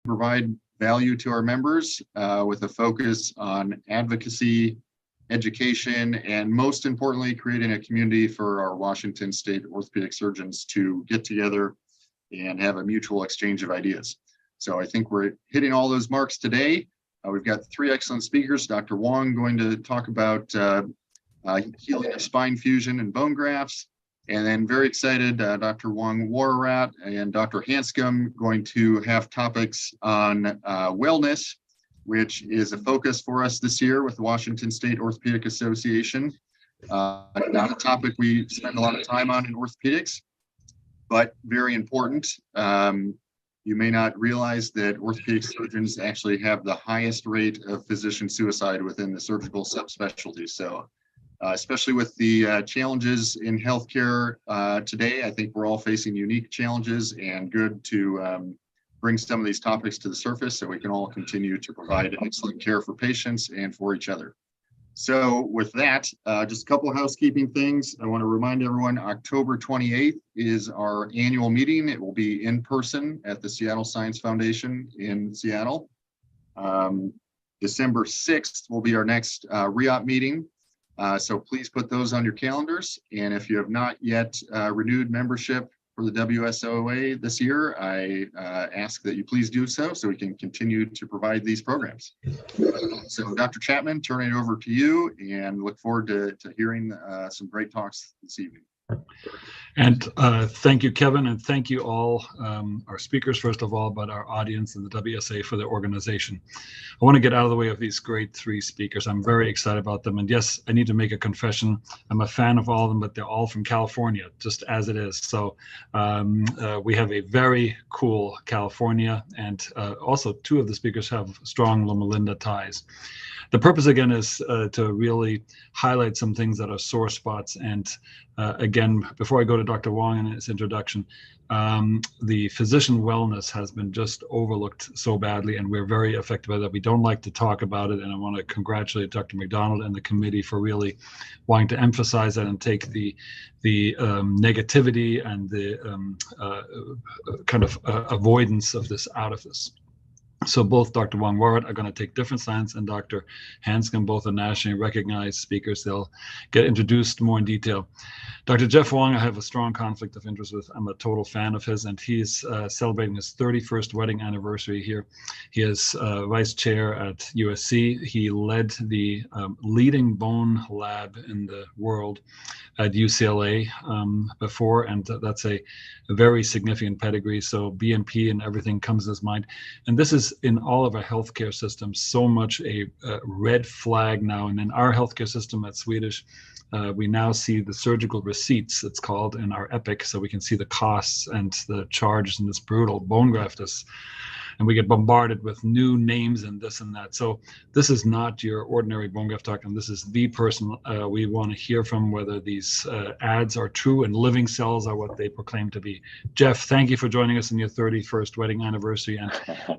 provide value to our members with a focus on advocacy, education, and most importantly, creating a community for our Washington State orthopedic surgeons to get together and have a mutual exchange of ideas. So I think we're hitting all those marks today. We've got three excellent speakers. Dr. Wang going to talk about healing of spine fusion and bone grafts. And then very excited, Dr. Wongworawat and Dr. Hanscom going to have topics on wellness, which is a focus for us this year with the Washington State Orthopaedic Association. Not a topic we spend a lot of time on in orthopedics, but very important. You may not realize that orthopedic surgeons actually have the highest rate of physician suicide within the surgical subspecialty. So especially with the challenges in healthcare today, I think we're all facing unique challenges, and good to bring some of these topics to the surface so we can all continue to provide excellent care for patients and for each other. So with that, just a couple of housekeeping things. I want to remind everyone, October 28th is our annual meeting. It will be in person at the Seattle Science Foundation in Seattle. December 6th will be our next REOP meeting. So please put those on your calendars. And if you have not yet renewed membership for the WSOA this year, I ask that you please do so we can continue to provide these programs. So Dr. Chapman, turning it over to you, and look forward to hearing some great talks this evening. And thank you, Kevin, and thank you all, our speakers, first of all, but our audience and the WSA for their organization. I want to get out of the way of these great three speakers. I'm very excited about them. And yes, I need to make a confession. I'm a fan of all of them, but they're all from California, just as it is. So we have a very cool California, and also two of the speakers have strong Loma Linda ties. The purpose, again, is to really highlight some things that are sore spots. And again, before I go to Dr. Wang and his introduction, the physician wellness has been just overlooked so badly, and we're very affected by that. We don't like to talk about it, and I want to congratulate Dr. McDonald and the committee for really wanting to emphasize that and take the negativity and the kind of avoidance of this out of this. So both Dr. Wongworawat are going to take different science, and Dr. Hanscom, both are nationally recognized speakers. They'll get introduced more in detail. Dr. Jeff Wang, I have a strong conflict of interest with. I'm a total fan of his, and he's celebrating his 31st wedding anniversary here. He is vice chair at USC. He led the leading bone lab in the world at UCLA before, and that's a very significant pedigree. So BMP and everything comes to his mind. And this is in all of our healthcare systems so much a red flag now. And in our healthcare system at Swedish, we now see the surgical receipts, it's called, in our Epic, so we can see the costs and the charges in this brutal bone graft. And we get bombarded with new names and this and that. So this is not your ordinary bone graft talk, and this is the person we want to hear from, whether these ads are true and living cells are what they proclaim to be. Jeff, thank you for joining us in your 31st wedding anniversary, and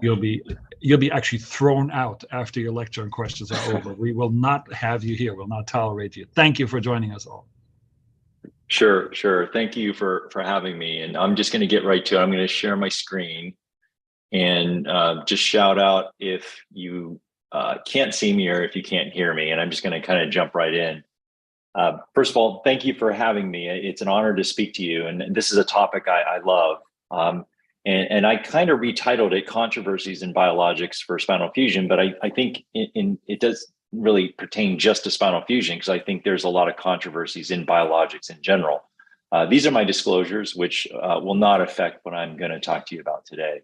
you'll be actually thrown out after your lecture and questions are over. We will not have you here. We'll not tolerate you. Thank you for joining us all. Sure. Thank you for having me. And I'm just going to get right to it. I'm going to share my screen and just shout out if you can't see me or if you can't hear me. And I'm just going to kind of jump right in. First of all, thank you for having me. It's an honor to speak to you. And this is a topic I love. And I kind of retitled it Controversies in Biologics for Spinal Fusion, but I think it does really pertain just to spinal fusion, because I think there's a lot of controversies in biologics in general. These are my disclosures, which will not affect what I'm going to talk to you about today.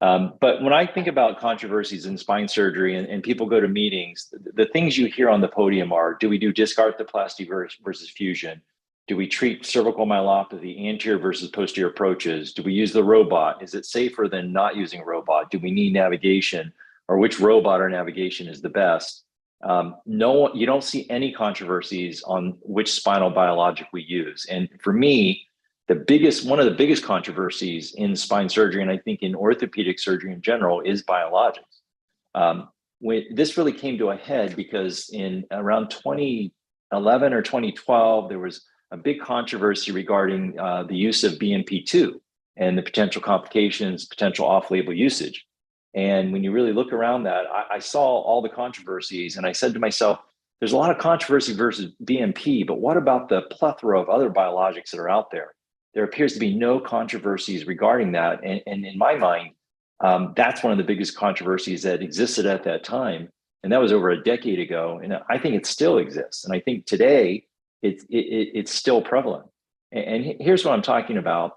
But when I think about controversies in spine surgery and people go to meetings, the things you hear on the podium are, do we do disc arthroplasty versus fusion? Do we treat cervical myelopathy, anterior versus posterior approaches? Do we use the robot? Is it safer than not using a robot? Do we need navigation, or which robot or navigation is the best? No, you don't see any controversies on which spinal biologic we use. And for me, one of the biggest controversies in spine surgery, and I think in orthopedic surgery in general, is biologics. This really came to a head because in around 2011 or 2012, there was a big controversy regarding the use of BMP2 and the potential complications, potential off-label usage. And when you really look around that, I saw all the controversies, and I said to myself, there's a lot of controversy versus BMP, but what about the plethora of other biologics that are out there? There appears to be no controversies regarding that. And in my mind, that's one of the biggest controversies that existed at that time. And that was over a decade ago. And I think it still exists. And I think today it's still prevalent. And here's what I'm talking about.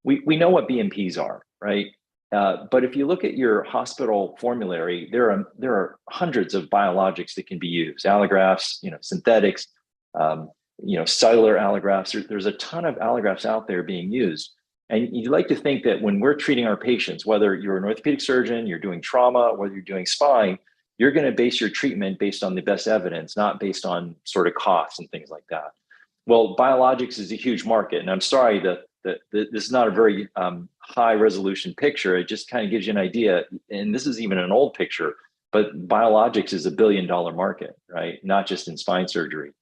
We know what BMPs are, right? But if you look at your hospital formulary, there are hundreds of biologics that can be used, allografts, synthetics, cellular allografts. There's a ton of allografts out there being used. And you'd like to think that when we're treating our patients, whether you're an orthopedic surgeon, you're doing trauma, whether you're doing spine, you're going to base your treatment based on the best evidence, not based on sort of costs and things like that. Well, biologics is a huge market. And I'm sorry that this is not a very high resolution picture. It just kind of gives you an idea. And this is even an old picture, but biologics is $1 billion market, right? Not just in spine surgery.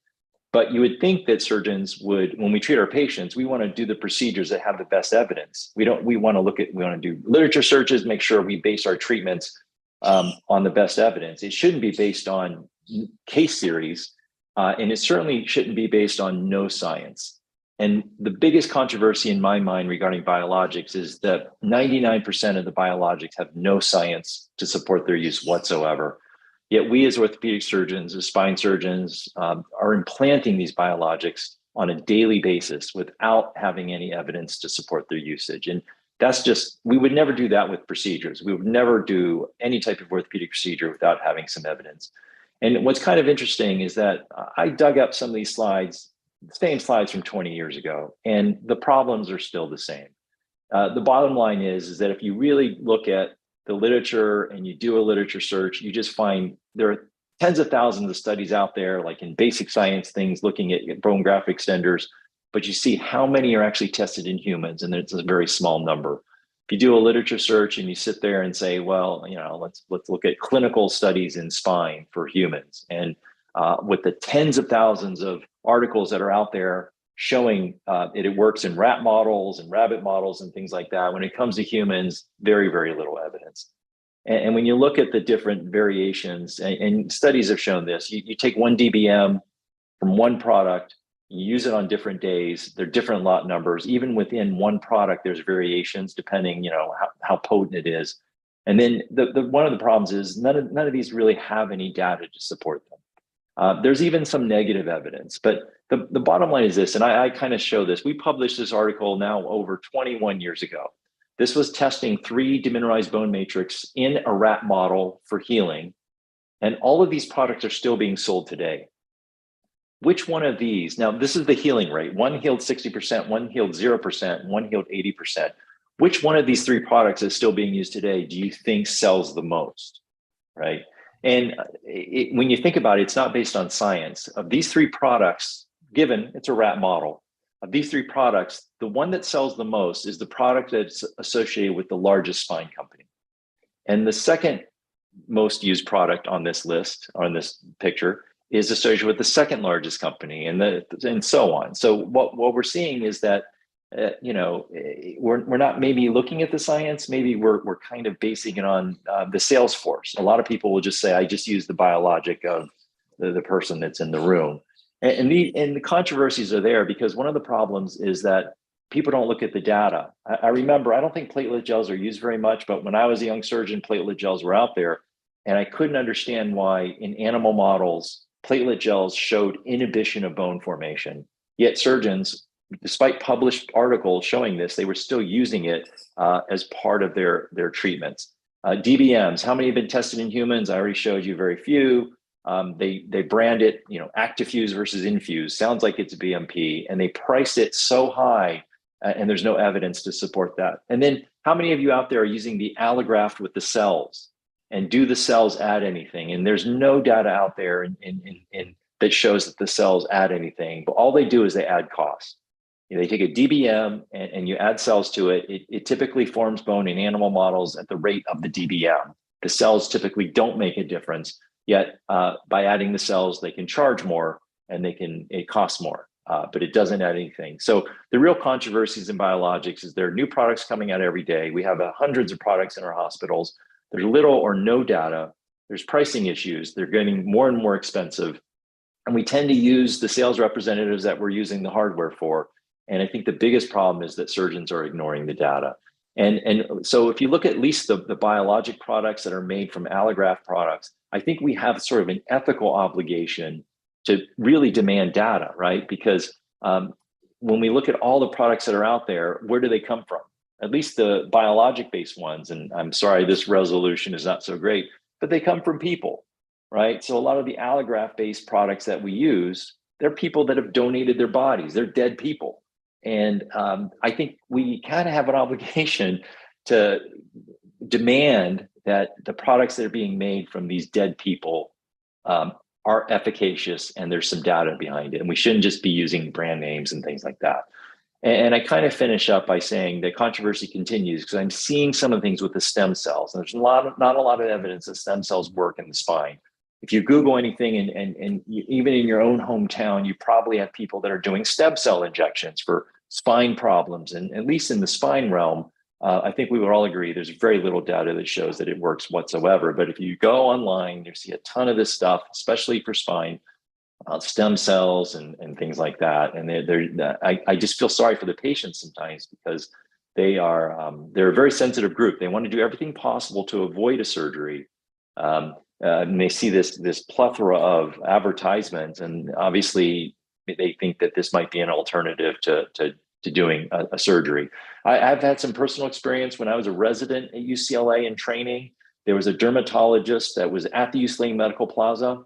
But you would think that surgeons would, when we treat our patients, we want to do the procedures that have the best evidence. We want to do literature searches, make sure we base our treatments on the best evidence. It shouldn't be based on case series, and it certainly shouldn't be based on no science. And the biggest controversy in my mind regarding biologics is that 99% of the biologics have no science to support their use whatsoever. Yet we as orthopedic surgeons, as spine surgeons, are implanting these biologics on a daily basis without having any evidence to support their usage. And we would never do that with procedures. We would never do any type of orthopedic procedure without having some evidence. And what's kind of interesting is that I dug up some of these slides, same slides from 20 years ago, and the problems are still the same. The bottom line is that if you really look at the literature and you do a literature search, you just find there are tens of thousands of studies out there, like in basic science things, looking at bone graft extenders, but you see how many are actually tested in humans, and it's a very small number. If you do a literature search and you sit there and say, well, let's look at clinical studies in spine for humans, and with the tens of thousands of articles that are out there showing it works in rat models and rabbit models and things like that, when it comes to humans, very, very little evidence. And when you look at the different variations, and studies have shown this, you take one DBM from one product, you use it on different days, they're different lot numbers. Even within one product, there's variations depending, how potent it is. And then one of the problems is none of these really have any data to support them. There's even some negative evidence, but the bottom line is this, and I kind of show this. We published this article now over 21 years ago. This was testing 3 demineralized bone matrix in a rat model for healing, and all of these products are still being sold today. Which one of these, now this is the healing rate, one healed 60%, one healed 0%, one healed 80%. Which one of these 3 products is still being used today do you think sells the most, right? And when you think about it, it's not based on science. Of these 3 products, given it's a rat model, of these 3 products, the one that sells the most is the product that's associated with the largest spine company. And the second most used product on this list, on this picture, is associated with the second largest company, and so on. So what we're seeing is that we're not maybe looking at the science, maybe we're kind of basing it on the sales force. A lot of people will just say, I just use the biologic of the person that's in the room. And the controversies are there because one of the problems is that people don't look at the data. I remember, I don't think platelet gels are used very much, but when I was a young surgeon, platelet gels were out there, and I couldn't understand why in animal models, platelet gels showed inhibition of bone formation. Yet surgeons, despite published articles showing this, they were still using it as part of their treatments. DBMs, how many have been tested in humans? I already showed you very few. They brand it, ActiFuse versus Infuse. Sounds like it's BMP, and they price it so high, and there's no evidence to support that. And then how many of you out there are using the allograft with the cells? And do the cells add anything? And there's no data out there that shows that the cells add anything, but all they do is they add cost. They take a DBM and you add cells to it. It typically forms bone in animal models at the rate of the DBM. The cells typically don't make a difference, yet by adding the cells, they can charge more and it costs more, but it doesn't add anything. So the real controversies in biologics is there are new products coming out every day. We have hundreds of products in our hospitals. there's little or no data. There's pricing issues. They're getting more and more expensive. And we tend to use the sales representatives that we're using the hardware for. And I think the biggest problem is that surgeons are ignoring the data. And so if you look at least the biologic products that are made from allograft products, I think we have sort of an ethical obligation to really demand data, right? Because when we look at all the products that are out there, where do they come from? At least the biologic-based ones, and I'm sorry, this resolution is not so great, but they come from people, right? So a lot of the allograft-based products that we use, they're people that have donated their bodies. They're dead people. And I think we kind of have an obligation to demand that the products that are being made from these dead people are efficacious and there's some data behind it. And we shouldn't just be using brand names and things like that. And I kind of finish up by saying that controversy continues because I'm seeing some of the things with the stem cells. And there's not a lot of evidence that stem cells work in the spine. If you Google anything and even in your own hometown, you probably have people that are doing stem cell injections for spine problems. And at least in the spine realm, I think we would all agree there's very little data that shows that it works whatsoever. But if you go online, you see a ton of this stuff, especially for spine, stem cells and things like that. And I just feel sorry for the patients sometimes because they're a very sensitive group. They want to do everything possible to avoid a surgery. And they see this plethora of advertisements, and obviously they think that this might be an alternative to doing a surgery. I've had some personal experience when I was a resident at UCLA in training. There was a dermatologist that was at the UCLA Medical Plaza,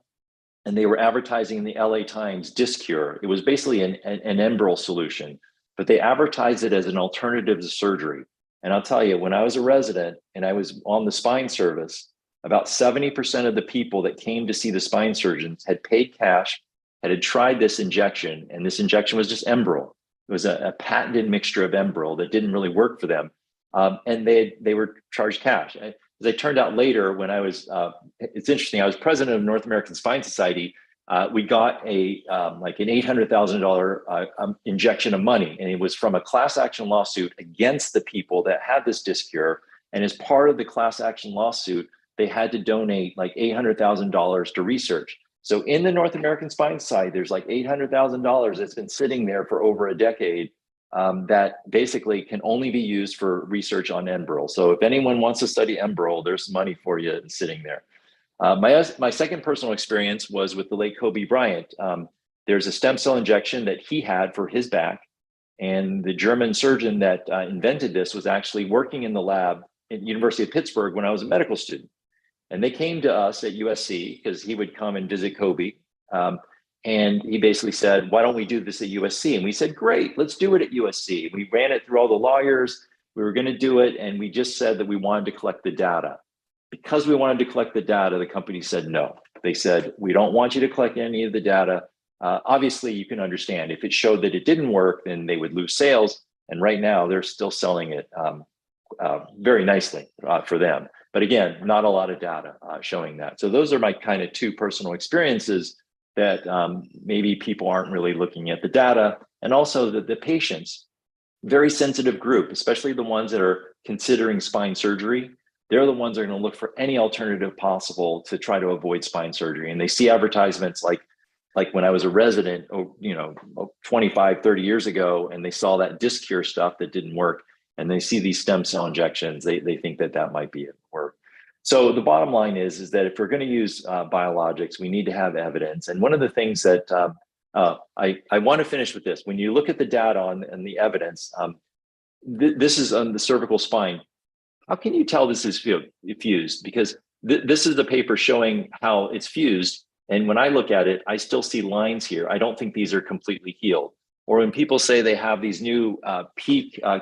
and they were advertising in the LA Times Discure. It was basically an Enbrel solution, but they advertised it as an alternative to surgery. And I'll tell you, when I was a resident and I was on the spine service, about 70% of the people that came to see the spine surgeons had paid cash, had tried this injection, and this injection was just Enbrel. It was a patented mixture of Enbrel that didn't really work for them. And they were charged cash. As it turned out later, when I was, it's interesting, I was president of North American Spine Society. We got like an $800,000 injection of money, and it was from a class action lawsuit against the people that had this disc cure. And as part of the class action lawsuit, they had to donate like $800,000 to research. So in the North American Spine Society, there's like $800,000 that's been sitting there for over a decade that basically can only be used for research on Enbrel. So if anyone wants to study Enbrel, there's money for you sitting there. My second personal experience was with the late Kobe Bryant. There's a stem cell injection that he had for his back. And the German surgeon that invented this was actually working in the lab at the University of Pittsburgh when I was a medical student. And they came to us at USC because he would come and visit Kobe. And he basically said, why don't we do this at USC? And we said, great, let's do it at USC. We ran it through all the lawyers. We were going to do it. And we just said that we wanted to collect the data. Because we wanted to collect the data, the company said no. They said, we don't want you to collect any of the data. Obviously, you can understand if it showed that it didn't work, then they would lose sales. And right now, they're still selling it very nicely for them. But again, not a lot of data showing that. So those are my kind of two personal experiences that maybe people aren't really looking at the data. And also the patients, very sensitive group, especially the ones that are considering spine surgery. They're the ones that are going to look for any alternative possible to try to avoid spine surgery. And they see advertisements like when I was a resident, 25, 30 years ago, and they saw that disc cure stuff that didn't work. And they see these stem cell injections, they think that might be it. So the bottom line is that if we're going to use biologics, we need to have evidence. And one of the things that I want to finish with this, when you look at the data and the evidence, this is on the cervical spine. How can you tell this is fused? Because this is the paper showing how it's fused. And when I look at it, I still see lines here. I don't think these are completely healed. Or when people say they have these new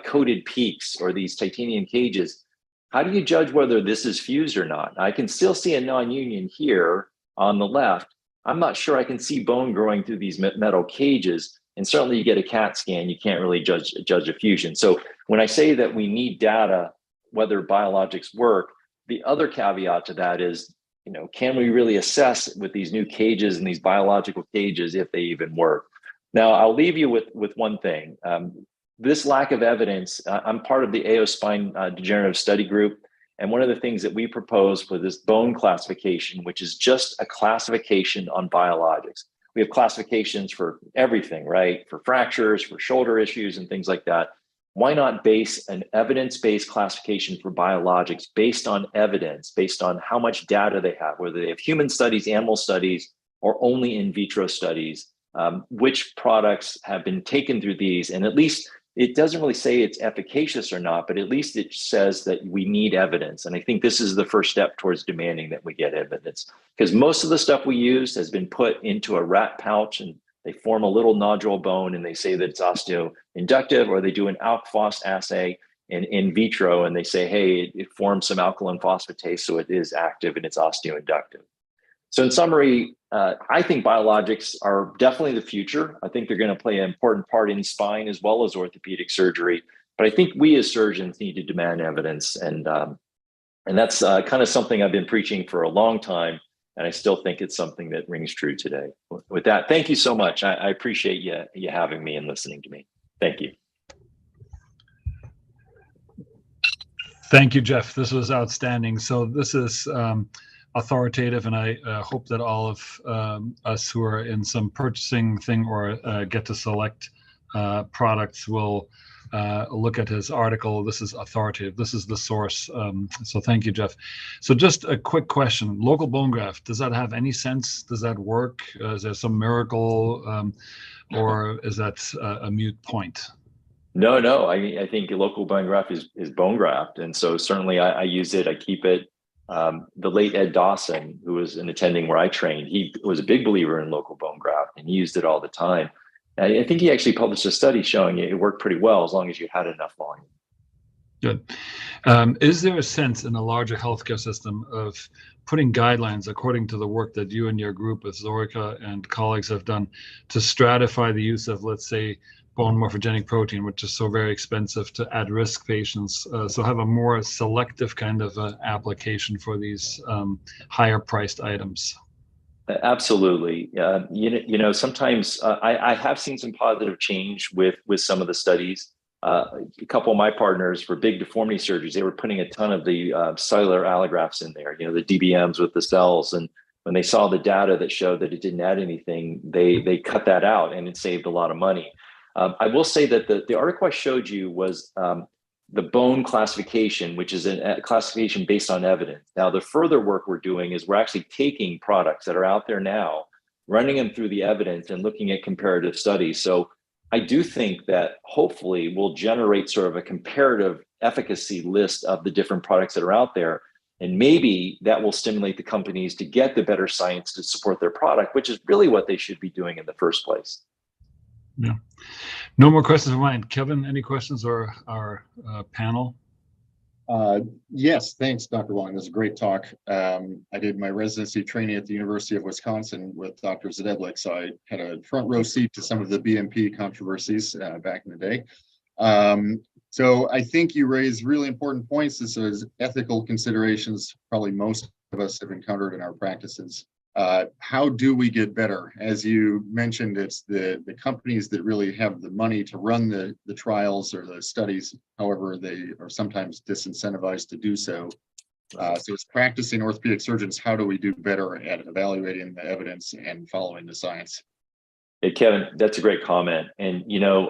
coated peaks or these titanium cages, how do you judge whether this is fused or not? I can still see a non-union here on the left. I'm not sure I can see bone growing through these metal cages. And certainly you get a CAT scan, you can't really judge a fusion. So when I say that we need data, whether biologics work, the other caveat to that is, can we really assess with these new cages and these biological cages if they even work? Now, I'll leave you with one thing. This lack of evidence, I'm part of the AO Spine Degenerative Study Group, And one of the things that we propose for this bone classification, which is just a classification on biologics. We have classifications for everything, right? For fractures, for shoulder issues and things like that. Why not base an evidence-based classification for biologics based on evidence, based on how much data they have, whether they have human studies, animal studies, or only in vitro studies, which products have been taken through these, and at least it doesn't really say it's efficacious or not, but at least it says that we need evidence. And I think this is the first step towards demanding that we get evidence, because most of the stuff we use has been put into a rat pouch and they form a little nodule bone and they say that it's osteoinductive, or they do an alk phos assay in vitro and they say, hey, it forms some alkaline phosphatase, so it is active and it's osteoinductive. So in summary, I think biologics are definitely the future. I think they're going to play an important part in spine as well as orthopedic surgery. But I think we as surgeons need to demand evidence. And that's kind of something I've been preaching for a long time. And I still think it's something that rings true today. With that, thank you so much. I appreciate you having me and listening to me. Thank you. Thank you, Jeff. This was outstanding. So this is authoritative, and I hope that all of us who are in some purchasing thing or get to select products will look at his article. This is authoritative. This is the source. So thank you, Jeff. So just a quick question. Local bone graft, does that have any sense? Does that work? Is there some miracle or is that a moot point? No. I think local bone graft is bone graft. And so certainly I use it. I keep it. The late Ed Dawson, who was an attending where I trained, he was a big believer in local bone graft and he used it all the time. And I think he actually published a study showing it worked pretty well as long as you had enough volume. Good. Is there a sense in a larger healthcare system of putting guidelines according to the work that you and your group with Zorica and colleagues have done to stratify the use of, let's say, bone morphogenic protein, which is so very expensive to at-risk patients, so have a more selective kind of application for these higher priced items? Absolutely. Sometimes I have seen some positive change with some of the studies. A couple of my partners for big deformity surgeries, they were putting a ton of the cellular allografts in there, the DBMs with the cells. And when they saw the data that showed that it didn't add anything, they cut that out and it saved a lot of money. I will say that the article I showed you was the bone classification, which is a classification based on evidence. Now, the further work we're doing is we're actually taking products that are out there now, running them through the evidence and looking at comparative studies. So I do think that hopefully we'll generate sort of a comparative efficacy list of the different products that are out there. And maybe that will stimulate the companies to get the better science to support their product, which is really what they should be doing in the first place. Yeah. No more questions of mine. Kevin, any questions or our panel? Yes, thanks, Dr. Wang. This is a great talk. I did my residency training at the University of Wisconsin with Dr. Zadeblik, so I had a front row seat to some of the BMP controversies back in the day. So I think you raise really important points. This is ethical considerations probably most of us have encountered in our practices. How do we get better? As you mentioned, it's the companies that really have the money to run the trials or the studies. However, they are sometimes disincentivized to do so. So as practicing orthopedic surgeons, how do we do better at evaluating the evidence and following the science? Hey, Kevin, that's a great comment. And,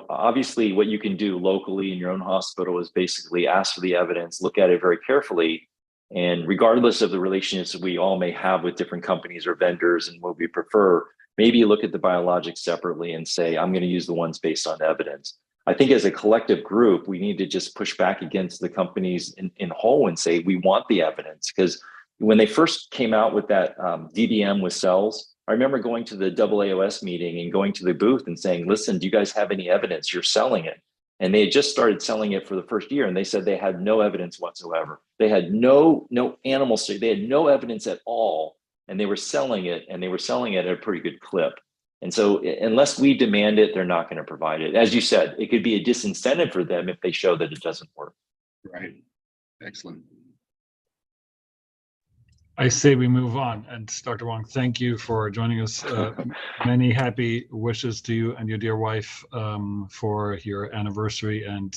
obviously what you can do locally in your own hospital is basically ask for the evidence, look at it very carefully. And regardless of the relationships we all may have with different companies or vendors and what we prefer, maybe you look at the biologics separately and say, I'm going to use the ones based on evidence. I think as a collective group, we need to just push back against the companies in whole and say, we want the evidence. Because when they first came out with that DBM with cells, I remember going to the AAOS meeting and going to the booth and saying, listen, do you guys have any evidence? You're selling it. And they had just started selling it for the first year. And they said they had no evidence whatsoever. They had no animal study. They had no evidence at all. And they were selling it, and they were selling it at a pretty good clip. And so unless we demand it, they're not going to provide it. As you said, it could be a disincentive for them if they show that it doesn't work. Right. Excellent. I say we move on. And Dr. Wang, thank you for joining us. Many happy wishes to you and your dear wife for your anniversary, and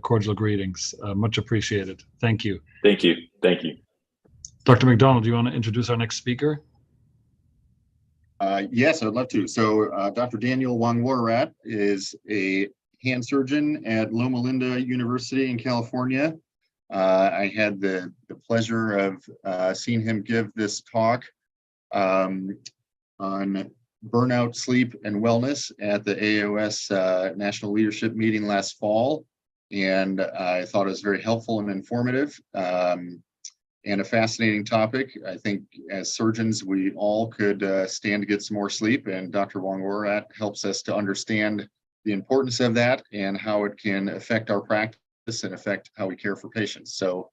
cordial greetings. Much appreciated. Thank you. Thank you. Thank you. Dr. McDonald, do you want to introduce our next speaker? Yes, I'd love to. So Dr. Daniel Wongworawat is a hand surgeon at Loma Linda University in California. I had the pleasure of seeing him give this talk on burnout, sleep, and wellness at the AOS National Leadership Meeting last fall. And I thought it was very helpful and informative. And a fascinating topic. I think as surgeons, we all could stand to get some more sleep, and Dr. Wongworawat helps us to understand the importance of that and how it can affect our practice and affect how we care for patients. So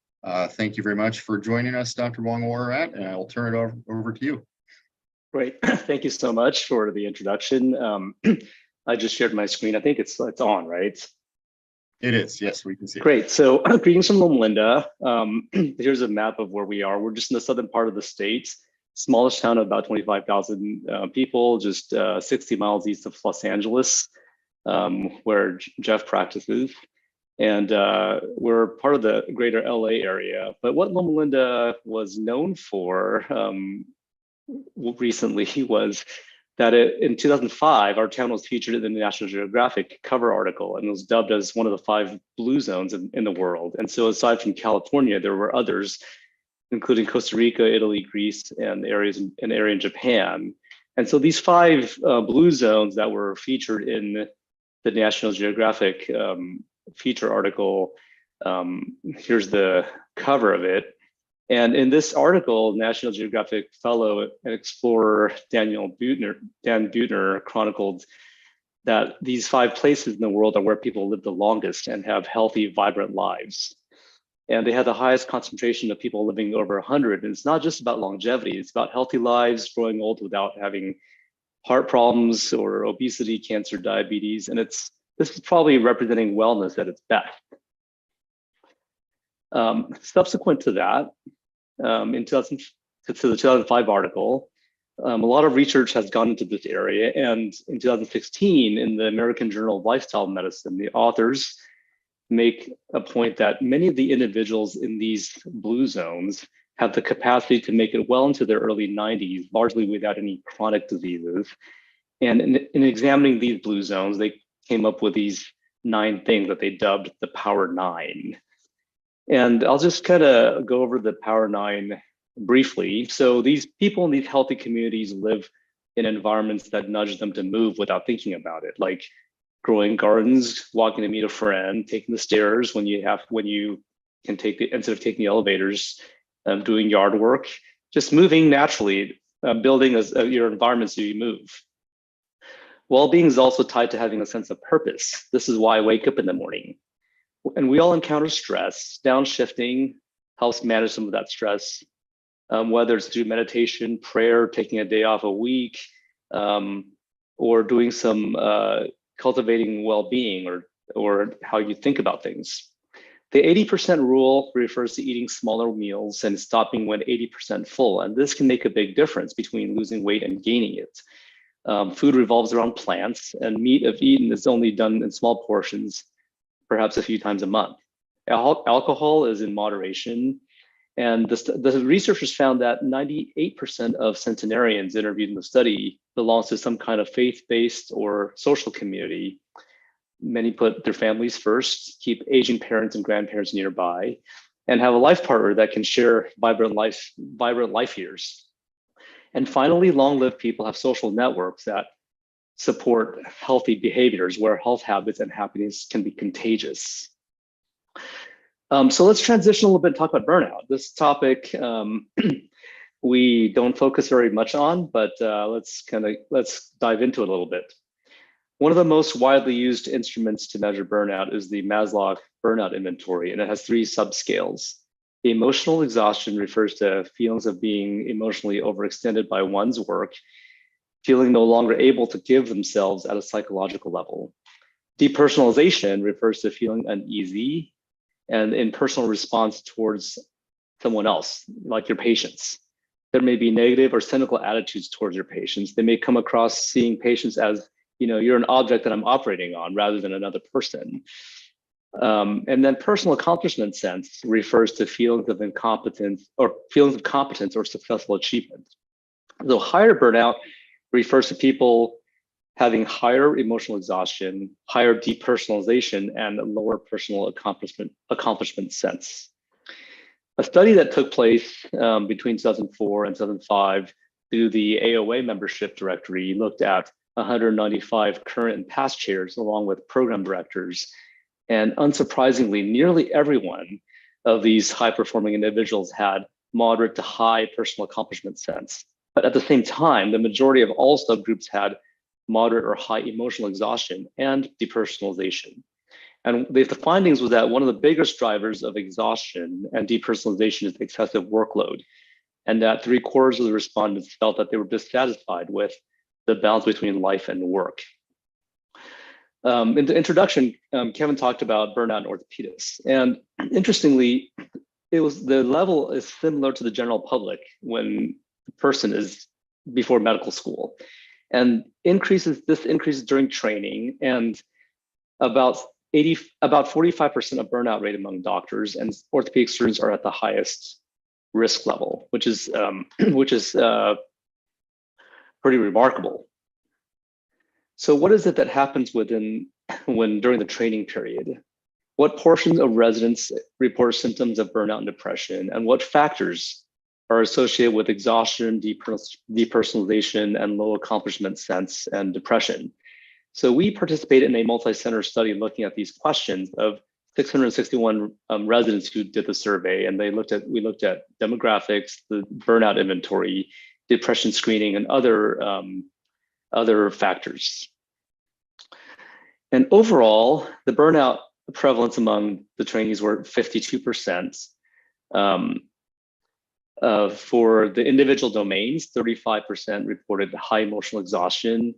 thank you very much for joining us, Dr. Wongworawat, and I'll turn it over to you. Great, thank you so much for the introduction. I just shared my screen. I think it's on, right? It is, yes, we can see it. Great, so greetings from Loma Linda. Here's a map of where we are. We're just in the southern part of the state, smallest town of about 25,000 people, just 60 miles east of Los Angeles, where Jeff practices. And we're part of the greater LA area. But what Loma Linda was known for recently was that in 2005, our town was featured in the National Geographic cover article and was dubbed as one of the 5 blue zones in the world. And so aside from California, there were others, including Costa Rica, Italy, Greece, and an area in Japan. And so these 5 blue zones that were featured in the National Geographic feature article, here's the cover of it. And in this article, National Geographic fellow and explorer Dan Buettner chronicled that these 5 places in the world are where people live the longest and have healthy, vibrant lives. And they have the highest concentration of people living over 100. And it's not just about longevity, it's about healthy lives, growing old without having heart problems or obesity, cancer, diabetes. And this is probably representing wellness at its best. Subsequent to that, to the 2005 article, a lot of research has gone into this area. And in 2016, in the American Journal of Lifestyle Medicine, the authors make a point that many of the individuals in these blue zones have the capacity to make it well into their early 90s, largely without any chronic diseases. And in examining these blue zones, they came up with these 9 things that they dubbed the Power 9. And I'll just kind of go over the Power 9 briefly. So these people in these healthy communities live in environments that nudge them to move without thinking about it, like growing gardens, walking to meet a friend, taking the stairs when you can instead of taking the elevators, doing yard work, just moving naturally, building your environment so you move. Well-being is also tied to having a sense of purpose. This is why I wake up in the morning. And we all encounter stress. Downshifting helps manage some of that stress, whether it's through meditation, prayer, taking a day off a week, or doing some cultivating well-being or how you think about things. The 80% rule refers to eating smaller meals and stopping when 80% full. And this can make a big difference between losing weight and gaining it. Food revolves around plants, and meat, if eaten, is only done in small portions, perhaps a few times a month. Alcohol is in moderation. And the researchers found that 98% of centenarians interviewed in the study belongs to some kind of faith-based or social community. Many put their families first, keep aging parents and grandparents nearby, and have a life partner that can share vibrant life years. And finally, long-lived people have social networks that support healthy behaviors where health habits and happiness can be contagious. So let's transition a little bit and talk about burnout. This topic we don't focus very much on, but let's dive into it a little bit. One of the most widely used instruments to measure burnout is the Maslow burnout inventory, and it has 3 subscales. The emotional exhaustion refers to feelings of being emotionally overextended by one's work, feeling no longer able to give themselves at a psychological level. Depersonalization refers to feeling uneasy and impersonal response towards someone else, like your patients. there may be negative or cynical attitudes towards your patients. They may come across seeing patients as, you're an object that I'm operating on rather than another person. And then personal accomplishment sense refers to feelings of incompetence or feelings of competence or successful achievement. So higher burnout refers to people having higher emotional exhaustion, higher depersonalization, and a lower personal accomplishment sense. A study that took place between 2004 and 2005 through the AOA membership directory looked at 195 current and past chairs along with program directors. And unsurprisingly, nearly every one of these high-performing individuals had moderate to high personal accomplishment sense. But at the same time, the majority of all subgroups had moderate or high emotional exhaustion and depersonalization. And the findings was that one of the biggest drivers of exhaustion and depersonalization is excessive workload, and that 3/4 of the respondents felt that they were dissatisfied with the balance between life and work. In the introduction, Kevin talked about burnout in orthopedics. And interestingly, the level is similar to the general public when the person is before medical school. And this increases during training, and about 45% of burnout rate among doctors, and orthopedic surgeons are at the highest risk level, which is pretty remarkable. So what is it that happens during the training period? What portions of residents report symptoms of burnout and depression, and what factors are associated with exhaustion, depersonalization, and low accomplishment sense and depression? So we participated in a multi-center study looking at these questions of 661 residents who did the survey, and we looked at demographics, the burnout inventory, depression screening, and other factors. And overall, the burnout prevalence among the trainees were 52%. For the individual domains, 35% reported high emotional exhaustion,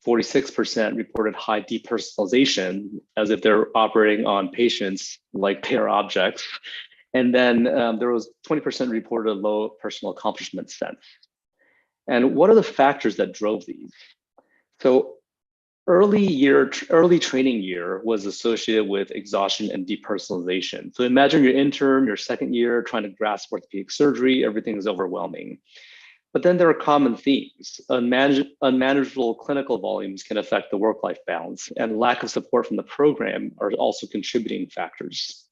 46% reported high depersonalization, as if they're operating on patients like they are objects. And then there was 20% reported a low personal accomplishment sense. And what are the factors that drove these? So early training year was associated with exhaustion and depersonalization. So imagine your intern, your second year, trying to grasp orthopedic surgery, everything is overwhelming. But then there are common themes. Unmanageable clinical volumes can affect the work-life balance, and lack of support from the program are also contributing factors.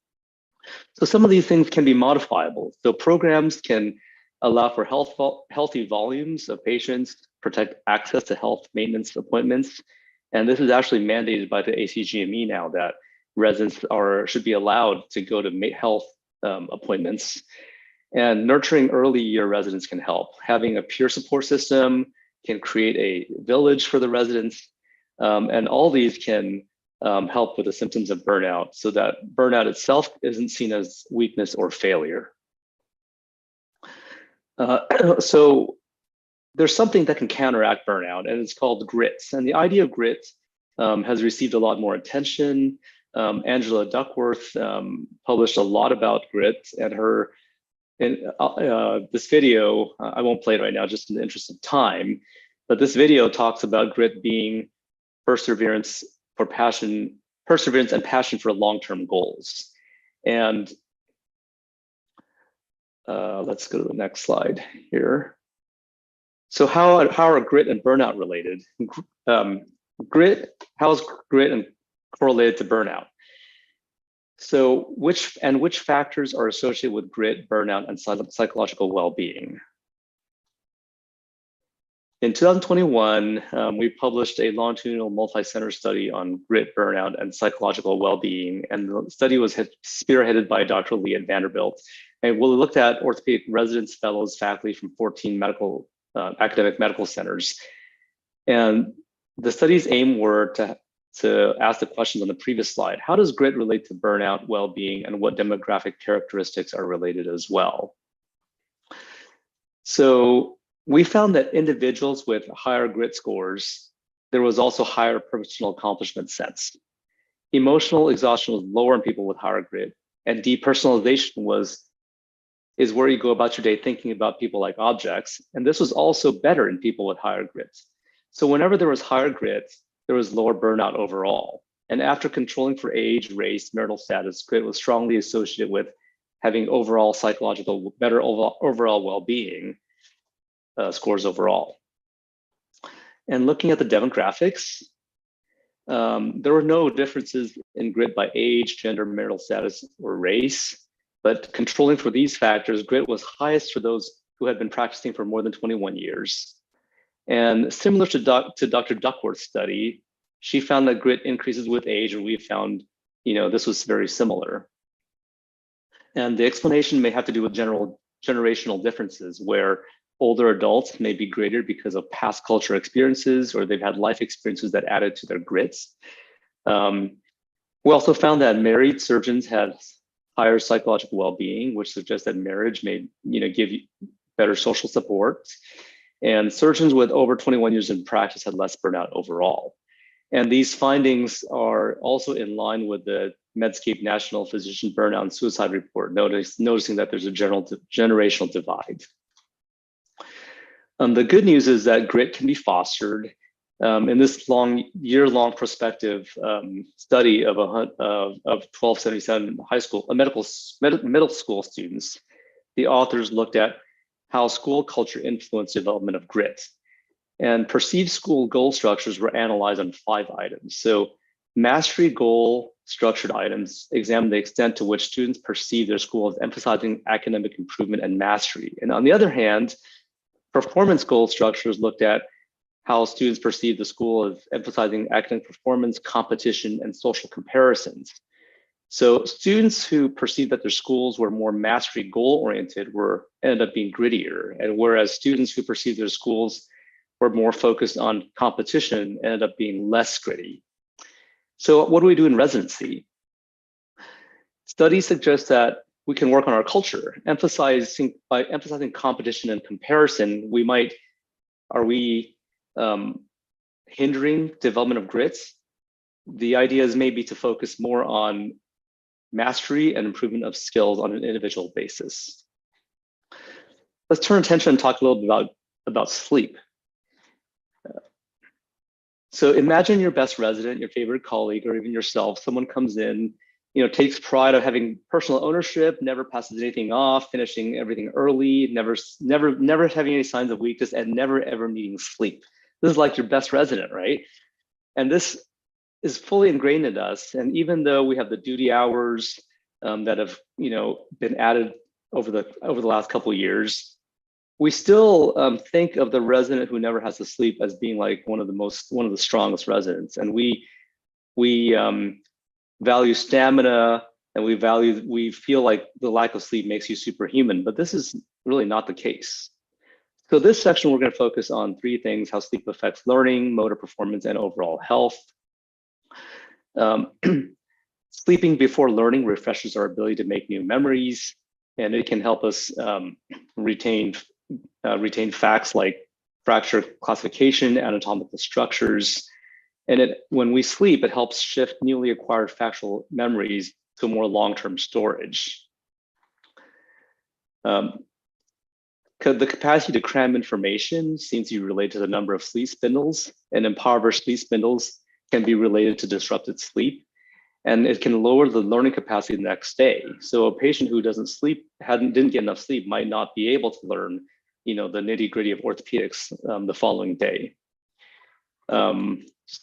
So some of these things can be modifiable. So programs can allow for healthy volumes of patients, protect access to health maintenance appointments. And this is actually mandated by the ACGME now, that residents should be allowed to go to health appointments. And nurturing early year residents can help. Having a peer support system can create a village for the residents. And all these can help with the symptoms of burnout, so that burnout itself isn't seen as weakness or failure. So there's something that can counteract burnout, and it's called grit. And the idea of grit has received a lot more attention. Angela Duckworth published a lot about grit, and this video, I won't play it right now, just in the interest of time, but this video talks about grit being perseverance and passion for long-term goals. And let's go to the next slide here. So how are grit and burnout related? How is grit correlated to burnout? So which factors are associated with grit, burnout, and psychological well-being? In 2021, we published a longitudinal multi-center study on grit, burnout, and psychological well-being. And the study was spearheaded by Dr. Lee at Vanderbilt. And we looked at orthopedic residents, fellows, faculty from 14 academic medical centers. And the study's aim were to ask the questions on the previous slide. How does grit relate to burnout, well-being, and what demographic characteristics are related as well? So we found that individuals with higher grit scores, there was also higher personal accomplishment sense. Emotional exhaustion was lower in people with higher grit, and depersonalization was is where you go about your day thinking about people like objects. And this was also better in people with higher grit. So whenever there was higher grit, there was lower burnout overall. And after controlling for age, race, marital status, grit was strongly associated with having overall psychological, better overall well-being scores overall. And looking at the demographics, there were no differences in grit by age, gender, marital status, or race. But controlling for these factors, grit was highest for those who had been practicing for more than 21 years. And similar to Dr. Duckworth's study, she found that grit increases with age, and we found, this was very similar. And the explanation may have to do with generational differences, where older adults may be greater because of past cultural experiences, or they've had life experiences that added to their grits. We also found that married surgeons had higher psychological well-being, which suggests that marriage may, give you better social support. And surgeons with over 21 years in practice had less burnout overall. And these findings are also in line with the Medscape National Physician Burnout and Suicide Report, noticing that there's a generational divide. The good news is that grit can be fostered. In this year-long prospective study of 1277 high school, middle school students, the authors looked at how school culture influenced development of grit. And perceived school goal structures were analyzed on 5 items. So mastery goal structured items examine the extent to which students perceive their school as emphasizing academic improvement and mastery. And on the other hand, performance goal structures looked at how students perceive the school as emphasizing academic performance, competition, and social comparisons. So students who perceived that their schools were more mastery goal-oriented ended up being grittier, and whereas students who perceived their schools were more focused on competition ended up being less gritty. So what do we do in residency? Studies suggest that we can work on our culture, by emphasizing competition and comparison. Are we hindering development of grits? The idea is maybe to focus more on mastery and improvement of skills on an individual basis. Let's turn attention and talk a little bit about sleep. So imagine your best resident, your favorite colleague, or even yourself. Someone comes in, takes pride of having personal ownership, never passes anything off, finishing everything early, never having any signs of weakness, and never ever needing sleep. This is like your best resident, right? And this is fully ingrained in us. And even though we have the duty hours that have, been added over the last couple of years, we still think of the resident who never has to sleep as being like one of the strongest residents. And we value stamina, and we feel like the lack of sleep makes you superhuman, but this is really not the case. So this section, we're going to focus on 3 things: how sleep affects learning, motor performance, and overall health. Sleeping before learning refreshes our ability to make new memories, and it can help us retain facts like fracture classification, anatomical structures. And when we sleep, it helps shift newly acquired factual memories to more long-term storage. The capacity to cram information seems to be related to the number of sleep spindles, and impoverished sleep spindles can be related to disrupted sleep. And it can lower the learning capacity the next day. So a patient who didn't get enough sleep might not be able to learn, the nitty-gritty of orthopedics the following day.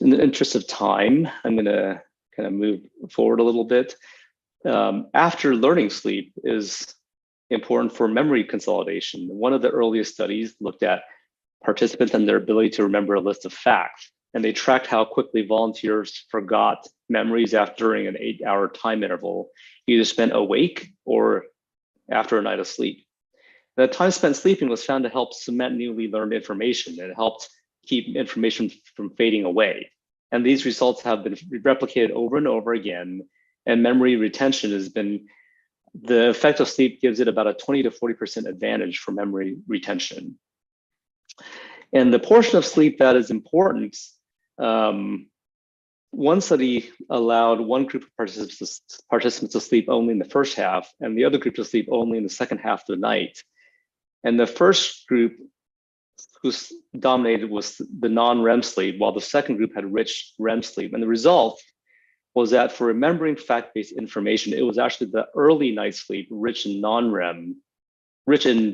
In the interest of time, I'm going to kind of move forward a little bit. After learning sleep is important for memory consolidation. One of the earliest studies looked at participants and their ability to remember a list of facts, and they tracked how quickly volunteers forgot memories during an 8-hour time interval, either spent awake or after a night of sleep. The time spent sleeping was found to help cement newly learned information, and it helped keep information from fading away. And these results have been replicated over and over again, and memory retention the effect of sleep gives it about a 20 to 40% advantage for memory retention. And the portion of sleep that is important one study allowed one group of participants to sleep only in the first half and the other group to sleep only in the second half of the night. And the first group who dominated was the non-REM sleep, while the second group had rich REM sleep. And the result was that for remembering fact-based information, it was actually the early night sleep, rich in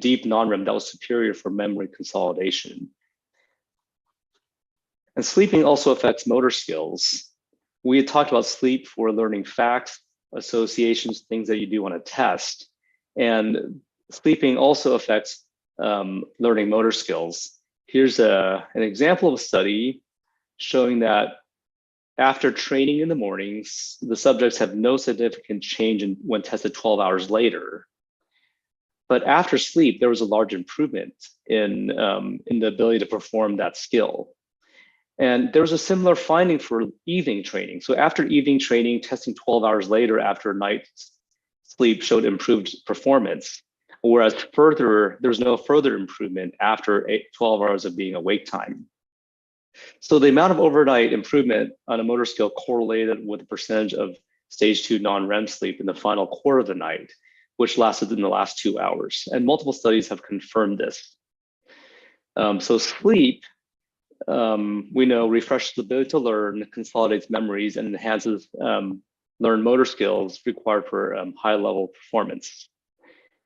deep non-REM, that was superior for memory consolidation. And sleeping also affects motor skills. We had talked about sleep for learning facts, associations, things that you do on a test. And sleeping also affects learning motor skills. Here's an example of a study showing that after training in the mornings, the subjects have no significant change when tested 12 hours later. But after sleep, there was a large improvement in the ability to perform that skill. And there was a similar finding for evening training. So after evening training, testing 12 hours later after night's sleep showed improved performance, whereas there was no further improvement after 12 hours of being awake time. So the amount of overnight improvement on a motor skill correlated with the percentage of stage 2 non-REM sleep in the final quarter of the night, which lasted in the last 2 hours. And multiple studies have confirmed this. So sleep, we know, refreshes the ability to learn, consolidates memories, and enhances learned motor skills required for high-level performance.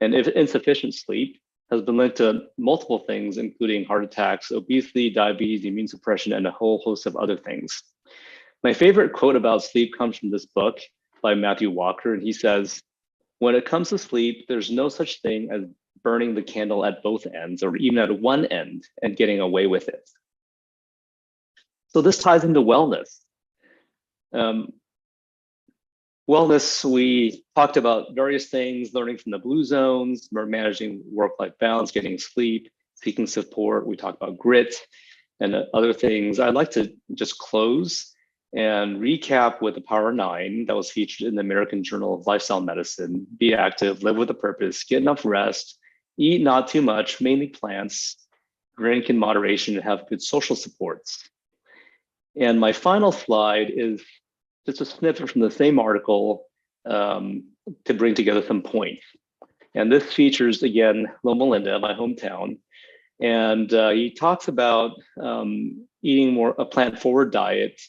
And if insufficient sleep has been linked to multiple things, including heart attacks, obesity, diabetes, immune suppression, and a whole host of other things. My favorite quote about sleep comes from this book by Matthew Walker, and he says, "When it comes to sleep, there's no such thing as burning the candle at both ends, or even at one end, and getting away with it." So this ties into wellness. Wellness, we talked about various things, learning from the blue zones, managing work-life balance, getting sleep, seeking support. We talked about grit and other things. I'd like to just close and recap with the Power 9 that was featured in the American Journal of Lifestyle Medicine. Be active, live with a purpose, get enough rest, eat not too much, mainly plants, drink in moderation, and have good social supports. And my final slide is just a snippet from the same article to bring together some points. And this features, again, Loma Linda, my hometown. And he talks about eating more a plant-forward diet,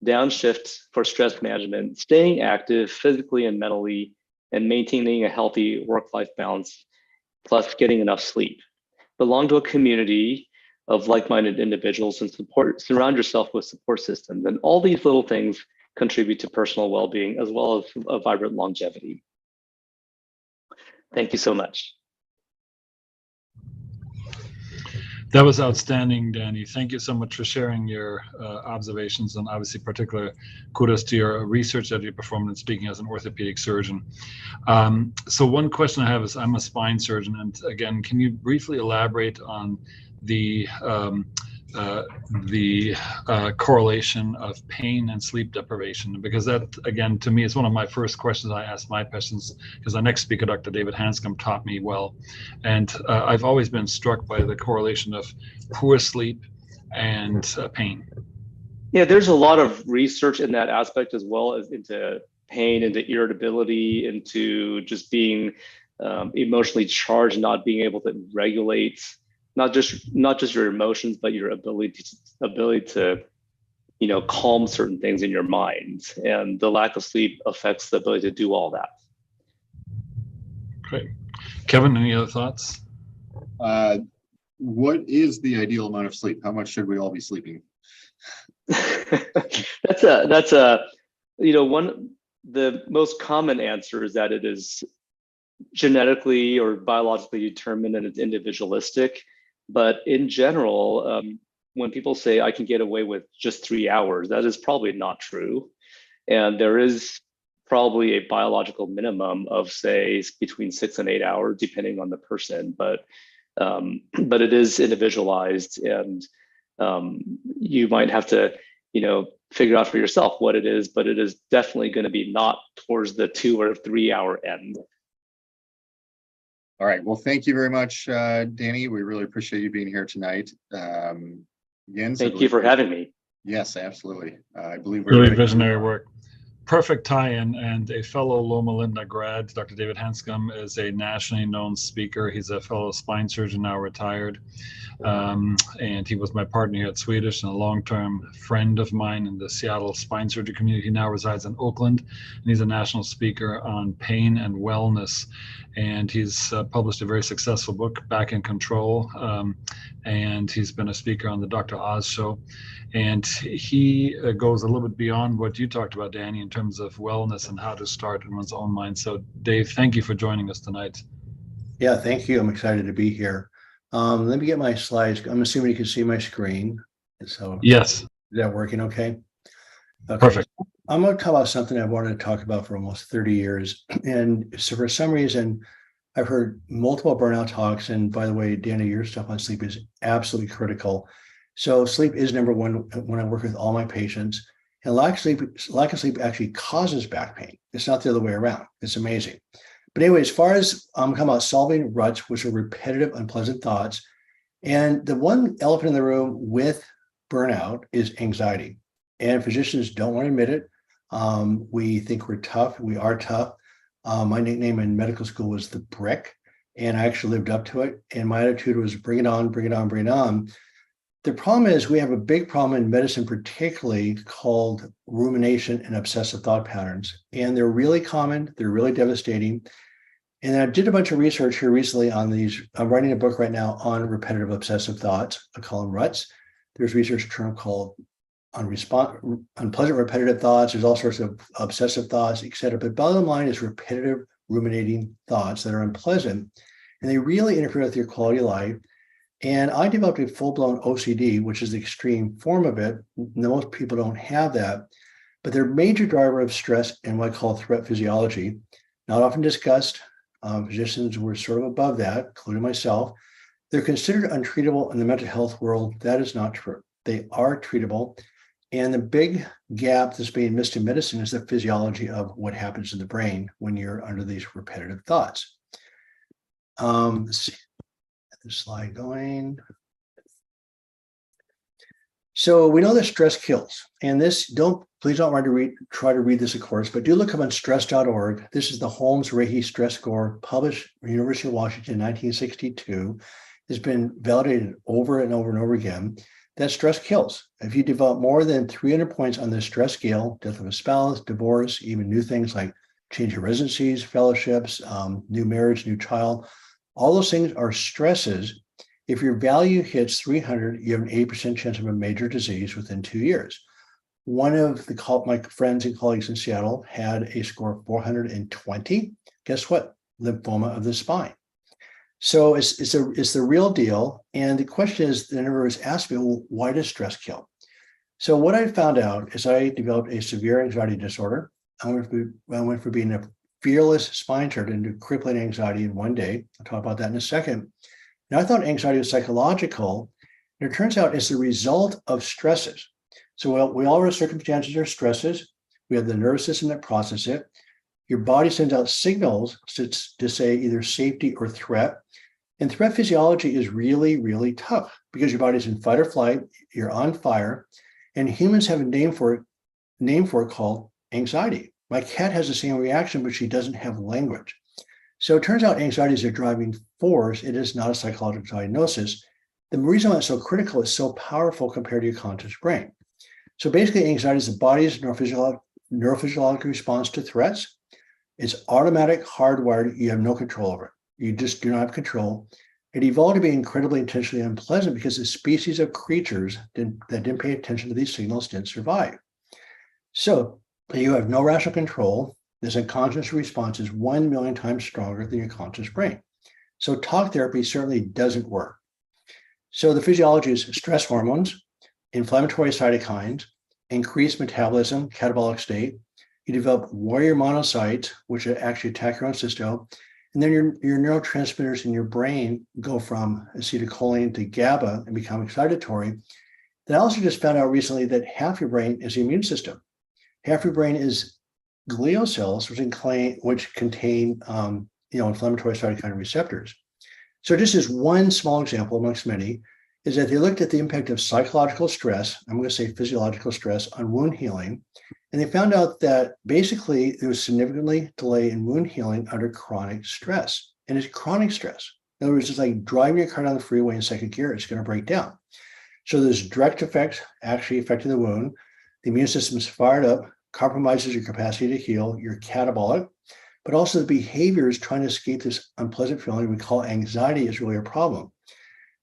downshift for stress management, staying active physically and mentally, and maintaining a healthy work-life balance, plus getting enough sleep. Belong to a community of like-minded individuals and surround yourself with support systems. And all these little things contribute to personal well-being as well as a vibrant longevity. Thank you so much. That was outstanding, Danny. Thank you so much for sharing your observations, and obviously particular kudos to your research that you performed in speaking as an orthopedic surgeon. So one question I have is, I'm a spine surgeon, and again, can you briefly elaborate on the correlation of pain and sleep deprivation? Because that, again, to me, is one of my first questions I ask my patients, because our next speaker, Dr. David Hanscom, taught me well. And I've always been struck by the correlation of poor sleep and pain. Yeah, there's a lot of research in that aspect, as well as into pain, into irritability, into just being emotionally charged, not being able to regulate not just your emotions, but your ability to calm certain things in your mind. And the lack of sleep affects the ability to do all that. Great. Kevin, any other thoughts? What is the ideal amount of sleep? How much should we all be sleeping? That's the most common answer is that it is genetically or biologically determined and it's individualistic. But in general, when people say I can get away with just 3 hours, that is probably not true. And there is probably a biological minimum of, say, between 6 and 8 hours, depending on the person. But it is individualized, and you might have to, figure out for yourself what it is. But it is definitely going to be not towards the 2 or 3 hour end. All right. Well, thank you very much, Danny. We really appreciate you being here tonight. Again, thank you for having me. Yes, absolutely. I believe we're Really ready. visionary work. Perfect tie-in, and a fellow Loma Linda grad, Dr. David Hanscom, is a nationally known speaker. He's a fellow spine surgeon, now retired. And he was my partner here at Swedish and a long-term friend of mine in the Seattle spine surgery community. He now resides in Oakland, and he's a national speaker on pain and wellness. And he's published a very successful book, Back in Control, and he's been a speaker on the Dr. Oz show. And he goes a little bit beyond what you talked about, Danny, in terms of wellness and how to start in one's own mind. So, Dave, thank you for joining us tonight. Yeah, thank you. I'm excited to be here. Let me get my slides. I'm assuming you can see my screen. So Yes. Is that working okay? Okay. Perfect. I'm going to talk about something I've wanted to talk about for almost 30 years. And so for some reason, I've heard multiple burnout talks. And by the way, Danny, your stuff on sleep is absolutely critical. So sleep is number one when I work with all my patients. And lack of sleep actually causes back pain. It's not the other way around. It's amazing. But anyway, as far as I'm talking about solving ruts, which are repetitive, unpleasant thoughts, and the one elephant in the room with burnout is anxiety. And physicians don't want to admit it. We think we're tough. We are tough. My nickname in medical school was the Brick, and I actually lived up to it. And my attitude was bring it on, bring it on, bring it on. The problem is we have a big problem in medicine, particularly called rumination and obsessive thought patterns. And they're really common. They're really devastating. And I did a bunch of research here recently on these. I'm writing a book right now on repetitive obsessive thoughts. I call them ruts. There's research term called unpleasant repetitive thoughts. There's all sorts of obsessive thoughts, et cetera. But bottom line is repetitive ruminating thoughts that are unpleasant. And they really interfere with your quality of life. And I developed a full-blown OCD, which is the extreme form of it. Most people don't have that, but they're a major driver of stress and what I call threat physiology. Not often discussed. Physicians were sort of above that, including myself. They're considered untreatable in the mental health world. That is not true. They are treatable. And the big gap that's being missed in medicine is the physiology of what happens in the brain when you're under these repetitive thoughts. Let's see. The slide going. So we know that stress kills, and this please don't try to read this, of course, but do look up on stress.org. This is the Holmes-Rahe stress score, published at University of Washington in 1962. It's been validated over and over and over again that stress kills. If you develop more than 300 points on the stress scale, death of a spouse, divorce, even new things like change of residencies, fellowships, new marriage, new child, all those things are stresses. If your value hits 300, you have an 80% chance of a major disease within 2 years. One of my friends and colleagues in Seattle had a score of 420. Guess what? Lymphoma of the spine. So it's the real deal. And the question is, the never was asked me, well, why does stress kill? So what I found out is I developed a severe anxiety disorder. I went from being a fearless spine surgeon into crippling anxiety in one day. I'll talk about that in a second. And I thought anxiety was psychological. And it turns out it's the result of stresses. So we all have circumstances or stresses. We have the nervous system that processes it. Your body sends out signals to say either safety or threat. And threat physiology is really, really tough because your body's in fight or flight, you're on fire, and humans have a name for it called anxiety. My cat has the same reaction, but she doesn't have language. So it turns out anxiety is a driving force. It is not a psychological diagnosis. The reason why it's so critical is so powerful compared to your conscious brain. So basically, anxiety is the body's neurophysiological response to threats. It's automatic, hardwired. You have no control over it. You just do not have control. It evolved to be incredibly intentionally unpleasant because the species of creatures that didn't pay attention to these signals didn't survive. So you have no rational control. This unconscious response is 1 million times stronger than your conscious brain. So talk therapy certainly doesn't work. So the physiology is stress hormones, inflammatory cytokines, increased metabolism, catabolic state. You develop warrior monocytes, which actually attack your own system. And then your neurotransmitters in your brain go from acetylcholine to GABA and become excitatory. Then I also just found out recently that half your brain is the immune system. Half your brain is glial cells, which contain inflammatory cytokine receptors. So this is one small example amongst many. is that they looked at the impact of psychological stress, I'm going to say physiological stress, on wound healing. And they found out that basically there was significantly delay in wound healing under chronic stress. And it's chronic stress. In other words, it's like driving your car down the freeway in second gear, it's going to break down. So there's direct effects actually affecting the wound. The immune system is fired up, compromises your capacity to heal, you're catabolic, but also the behavior is trying to escape this unpleasant feeling we call anxiety is really a problem.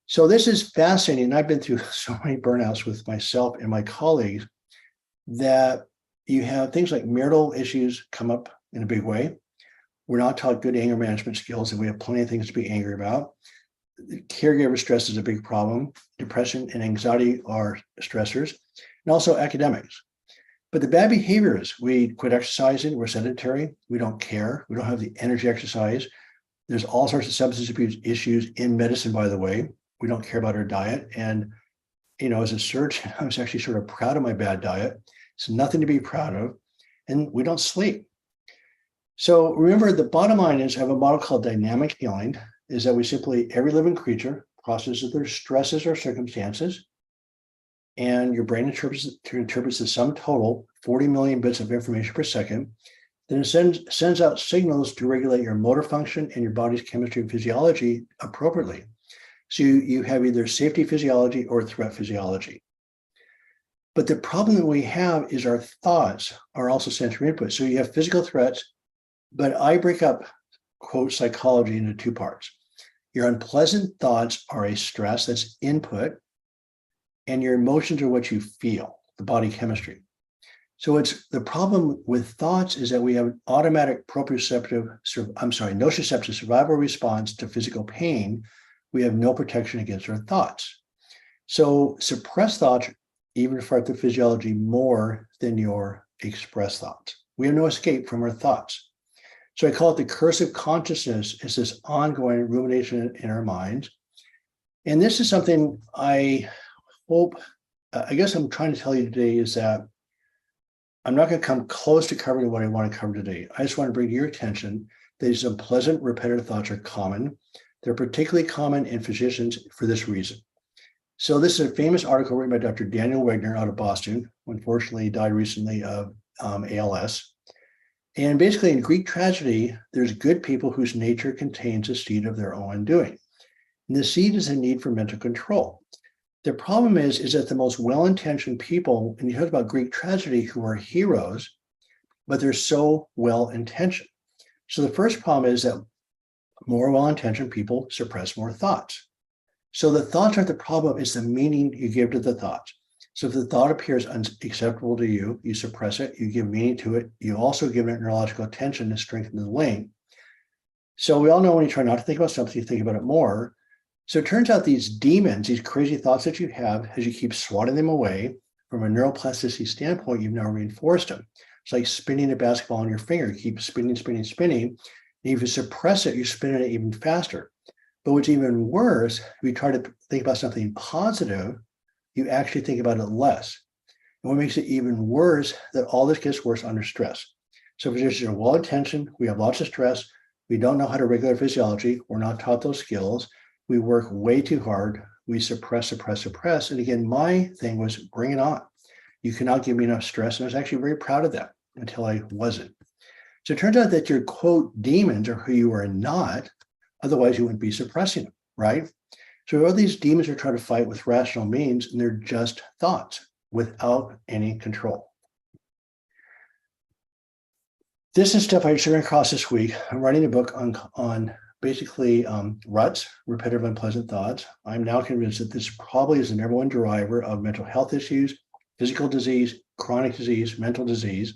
So this is fascinating. And I've been through so many burnouts with myself and my colleagues that you have things like marital issues come up in a big way. We're not taught good anger management skills, and we have plenty of things to be angry about. Caregiver stress is a big problem. Depression and anxiety are stressors, and also academics. But the bad behavior is we quit exercising, we're sedentary, we don't care, we don't have the energy to exercise. There's all sorts of substance abuse issues in medicine, by the way. We don't care about our diet. And, as a surgeon, I was actually sort of proud of my bad diet. It's nothing to be proud of. And we don't sleep. So remember, the bottom line is I have a model called dynamic healing, is that we simply, every living creature processes their stresses or circumstances, and your brain interprets the sum total, 40 million bits of information per second. Then it sends out signals to regulate your motor function and your body's chemistry and physiology appropriately. So you have either safety physiology or threat physiology. But the problem that we have is our thoughts are also sensory input. So you have physical threats, but I break up, quote, psychology into two parts. Your unpleasant thoughts are a stress, that's input, and your emotions are what you feel, the body chemistry. So it's the problem with thoughts is that we have an automatic nociceptive survival response to physical pain. We have no protection against our thoughts. So suppressed thoughts even affect the physiology more than your expressed thoughts. We have no escape from our thoughts. So I call it the curse of consciousness. It's this ongoing rumination in our minds. And this is something I hope, I guess I'm trying to tell you today is that I'm not going to come close to covering what I want to cover today. I just want to bring to your attention that these unpleasant repetitive thoughts are common. They're particularly common in physicians for this reason. So this is a famous article written by Dr. Daniel Wegner out of Boston. Unfortunately, he died recently of ALS. And basically in Greek tragedy, there's good people whose nature contains a seed of their own undoing. And the seed is a need for mental control. The problem is that the most well-intentioned people, and you heard about Greek tragedy, who are heroes, but they're so well-intentioned. So the first problem is that more well-intentioned people suppress more thoughts. So the thoughts aren't the problem, it's the meaning you give to the thoughts. So if the thought appears unacceptable to you, you suppress it, you give meaning to it, you also give it neurological attention to strengthen the link. So we all know when you try not to think about something, you think about it more. So it turns out these demons, these crazy thoughts that you have, as you keep swatting them away, from a neuroplasticity standpoint, you've now reinforced them. It's like spinning a basketball on your finger. You keep spinning. And if you suppress it, you're spinning it even faster. But what's even worse, if you try to think about something positive, you actually think about it less. And what makes it even worse, that all this gets worse under stress. So physicians are well-intentioned. We have lots of stress. We don't know how to regulate physiology. We're not taught those skills. We work way too hard. We suppress. And again, my thing was bring it on. You cannot give me enough stress. And I was actually very proud of that until I wasn't. So it turns out that your quote demons are who you are not. Otherwise, you wouldn't be suppressing them, right? So all these demons are trying to fight with rational means, and they're just thoughts without any control. This is stuff I just ran across this week. I'm writing a book on basically ruts, repetitive unpleasant thoughts. I'm now convinced that this probably is the number one driver of mental health issues, physical disease, chronic disease, mental disease.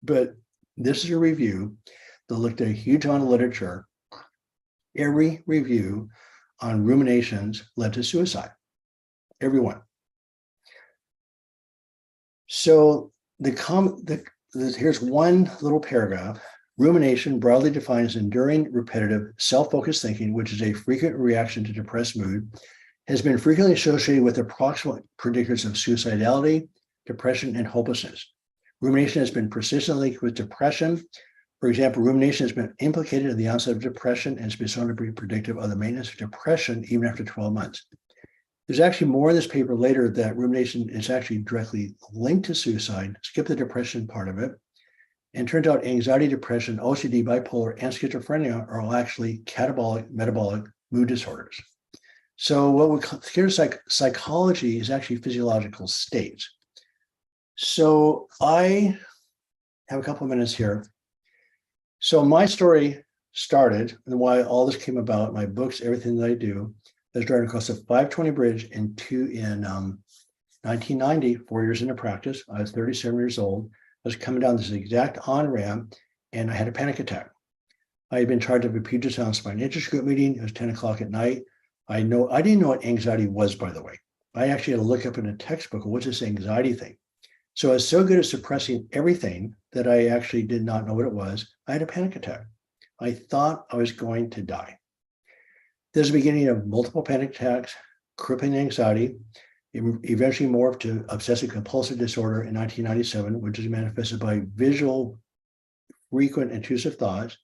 But this is a review that looked at a huge amount of literature. Every review on ruminations led to suicide. Every one. So here's one little paragraph. Rumination, broadly defined as enduring, repetitive, self-focused thinking, which is a frequent reaction to depressed mood, has been frequently associated with approximate predictors of suicidality, depression, and hopelessness. Rumination has been persistently linked with depression. For example, rumination has been implicated in the onset of depression and has been shown to be predictive of the maintenance of depression even after 12 months. There's actually more in this paper later that rumination is actually directly linked to suicide. Skip the depression part of it. And turns out anxiety, depression, OCD, bipolar, and schizophrenia are all actually catabolic, metabolic mood disorders. So what we consider psychology is actually physiological states. So I have a couple of minutes here. So my story started and why all this came about, my books, everything that I do, I was driving across the 520 bridge in 1990, 4 years into practice. I was 37 years old. I was coming down this exact on-ramp and I had a panic attack. I had been charged of a Puget Sound spine interest group meeting. It was 10 o'clock at night. I didn't know what anxiety was, by the way. I actually had to look up in a textbook, what's this anxiety thing? So I was so good at suppressing everything that I actually did not know what it was. I had a panic attack. I thought I was going to die. There's the beginning of multiple panic attacks, crippling anxiety, eventually morphed to obsessive compulsive disorder in 1997, which is manifested by visual, frequent intrusive thoughts.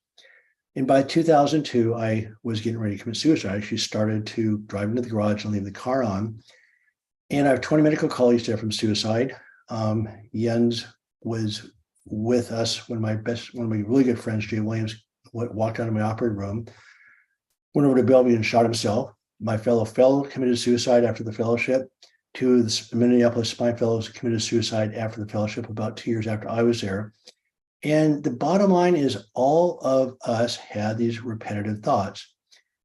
And by 2002, I was getting ready to commit suicide. I actually started to drive into the garage and leave the car on. And I have 20 medical colleagues there from suicide. Jens was with us one of my really good friends, Jay Williams, walked out of my operating room, went over to Bellevue and shot himself. My fellow committed suicide after the fellowship. Two of the Minneapolis Spine Fellows committed suicide after the fellowship about 2 years after I was there. And the bottom line is all of us had these repetitive thoughts.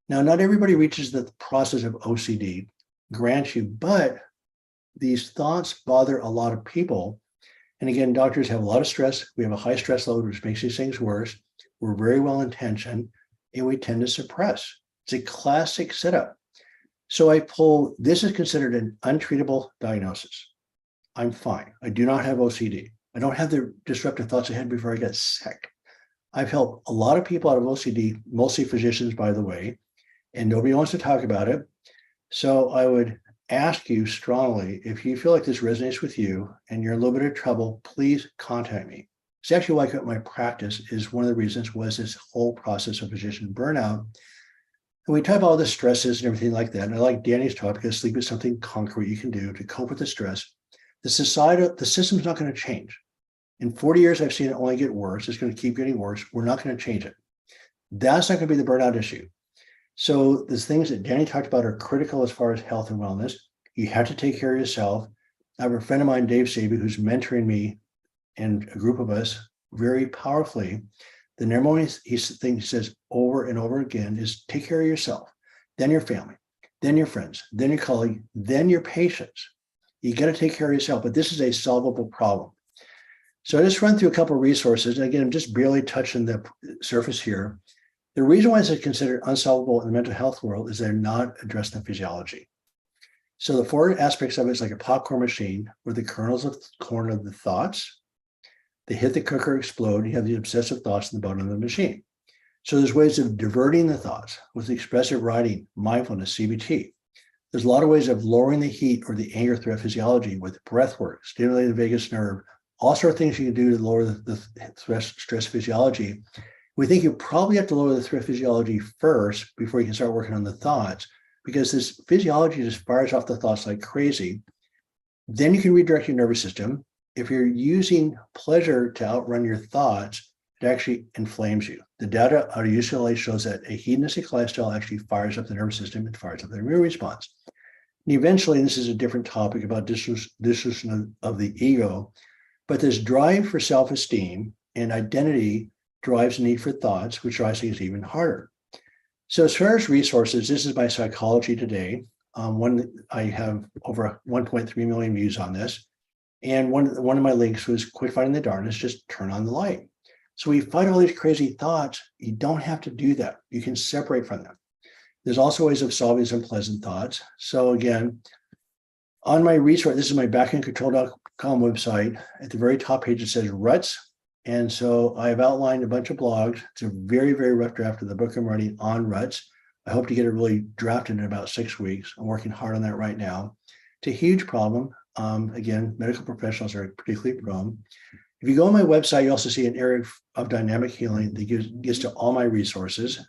Now, not everybody reaches the process of OCD, grant you, but these thoughts bother a lot of people. And again, doctors have a lot of stress. We have a high stress load, which makes these things worse. We're very well intentioned, and we tend to suppress. It's a classic setup. So this is considered an untreatable diagnosis. I'm fine. I do not have OCD. I don't have the disruptive thoughts I had before I got sick. I've helped a lot of people out of OCD, mostly physicians, by the way, and nobody wants to talk about it. So I would ask you strongly, if you feel like this resonates with you and you're in a little bit of trouble, please contact me. It's actually why I quit my practice. Is one of the reasons was this whole process of physician burnout. And we talk about all the stresses and everything like that. And I like Danny's talk because sleep is something concrete you can do to cope with the stress. The system's not going to change. In 40 years, I've seen it only get worse. It's going to keep getting worse. We're not going to change it. That's not going to be the burnout issue. So the things that Danny talked about are critical as far as health and wellness. You have to take care of yourself. I have a friend of mine, Dave Saby, who's mentoring me and a group of us very powerfully. The number one thing he says over and over again is take care of yourself, then your family, then your friends, then your colleague, then your patients. You got to take care of yourself, but this is a solvable problem. So I just run through a couple of resources. And again, I'm just barely touching the surface here. The reason why it's considered unsolvable in the mental health world is they're not addressing the physiology. So the four aspects of it is like a popcorn machine where the kernels of corn of the thoughts, they hit the cooker, explode, you have the obsessive thoughts in the bottom of the machine. So there's ways of diverting the thoughts with expressive writing, mindfulness, CBT. There's a lot of ways of lowering the heat or the anger threat physiology with breath work, stimulating the vagus nerve, all sorts of things you can do to lower the stress physiology. We think you probably have to lower the stress physiology first before you can start working on the thoughts, because this physiology just fires off the thoughts like crazy. Then you can redirect your nervous system. If you're using pleasure to outrun your thoughts, it actually inflames you. The data out of UCLA shows that a hedonistic lifestyle actually fires up the nervous system and fires up the immune response. And eventually, and this is a different topic about dissolution of the ego, but this drive for self-esteem and identity drives the need for thoughts, which drives things even harder. So as far as resources, this is my Psychology Today. I have over 1.3 million views on this. And one of my links was quit fighting the darkness, just turn on the light. So we fight all these crazy thoughts. You don't have to do that. You can separate from them. There's also ways of solving some pleasant thoughts. So again, on my resource, this is my backendcontrol.com website. At the very top page, it says ruts. And so I've outlined a bunch of blogs. It's a very, very rough draft of the book I'm writing on ruts. I hope to get it really drafted in about 6 weeks. I'm working hard on that right now. It's a huge problem. Again, medical professionals are particularly prone. If you go on my website, you also see an area of dynamic healing that gets to all my resources.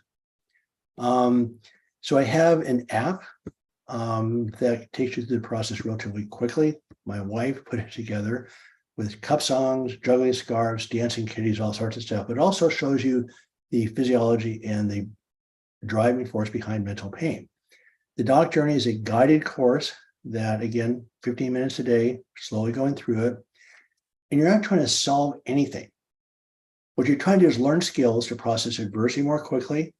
So I have an app. that takes you through the process relatively quickly. My wife put it together with cup songs, juggling scarves, dancing kitties, all sorts of stuff. But it also shows you the physiology and the driving force behind mental pain. The Doc Journey is a guided course that, again, 15 minutes a day, slowly going through it. And you're not trying to solve anything. What you're trying to do is learn skills to process adversity more quickly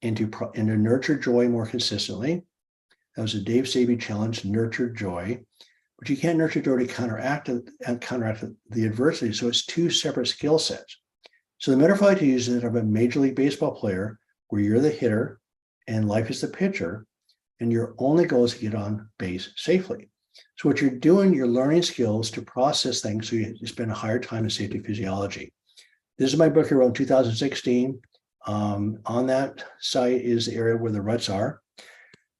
and to nurture joy more consistently. That was a Dave Saby challenge, nurture joy. But you can't nurture joy to counteract the adversity. So it's two separate skill sets. So the metaphor I like to use is of a Major League Baseball player where you're the hitter and life is the pitcher, and your only goal is to get on base safely. So what you're doing, you're learning skills to process things so you spend a higher time in safety physiology. This is my book I wrote in 2016. On that site is the area where the ruts are.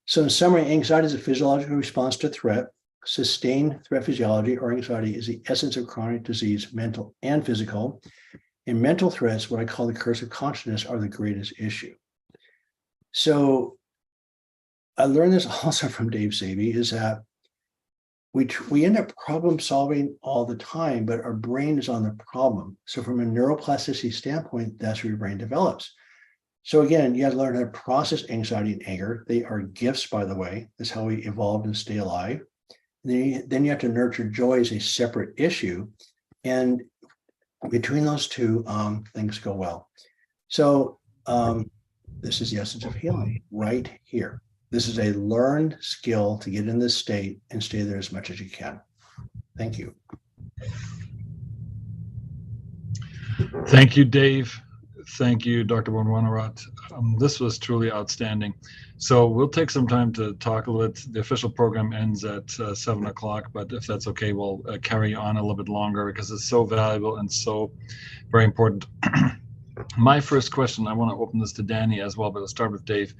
So in summary, anxiety is a physiological response to threat. Sustained threat physiology or anxiety is the essence of chronic disease, mental and physical. And mental threats, what I call the curse of consciousness, are the greatest issue. So I learned this also from Dave Saby, is that we end up problem solving all the time, but our brain is on the problem. So from a neuroplasticity standpoint, that's where your brain develops. So again, you have to learn how to process anxiety and anger. They are gifts, by the way. That's how we evolved and stay alive. And then you have to nurture joy as a separate issue. And between those two, things go well. So this is the essence of healing right here. This is a learned skill to get in this state and stay there as much as you can. Thank you. Thank you, Dave. Thank you, Dr. Wongworawat. This was truly outstanding. So we'll take some time to talk a little bit. The official program ends at 7 o'clock, but if that's okay, we'll carry on a little bit longer because it's so valuable and so very important. My first question, I want to open this to Danny as well, but I'll start with Dave,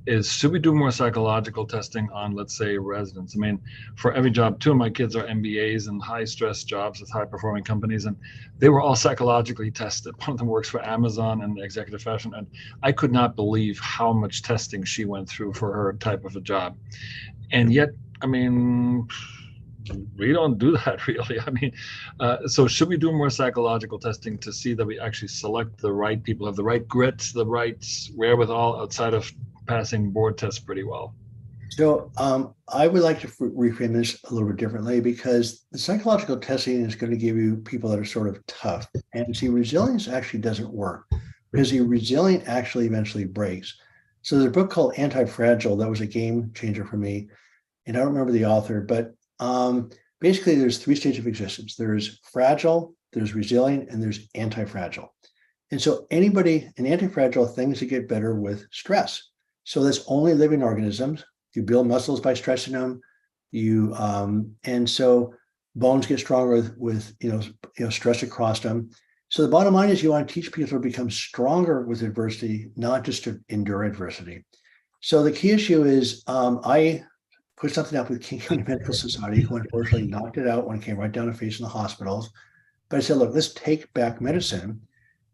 is should we do more psychological testing on, let's say, residents? I mean, for every job, 2 of my kids are MBAs and high stress jobs with high performing companies, and they were all psychologically tested. One of them works for Amazon in executive fashion, and I could not believe how much testing she went through for her type of a job. And yet, I mean, we don't do that really. I mean, so should we do more psychological testing to see that we actually select the right people, have the right grit, the right wherewithal outside of passing board tests pretty well? So I would like to reframe this a little bit differently, because the psychological testing is going to give you people that are sort of tough. And see, resilience actually doesn't work because the resilient actually eventually breaks. So there's a book called Anti-Fragile that was a game changer for me. And I don't remember the author, but basically there's 3 stages of existence. There's fragile, there's resilient, and there's anti-fragile. And so anybody, an anti-fragile, things that get better with stress. So that's only living organisms. You build muscles by stressing them. And so bones get stronger with stress across them. So the bottom line is you want to teach people to become stronger with adversity, not just to endure adversity. So the key issue is I put something up with King County Medical Society, who unfortunately knocked it out when it came right down to face in the hospitals. But I said, look, let's take back medicine.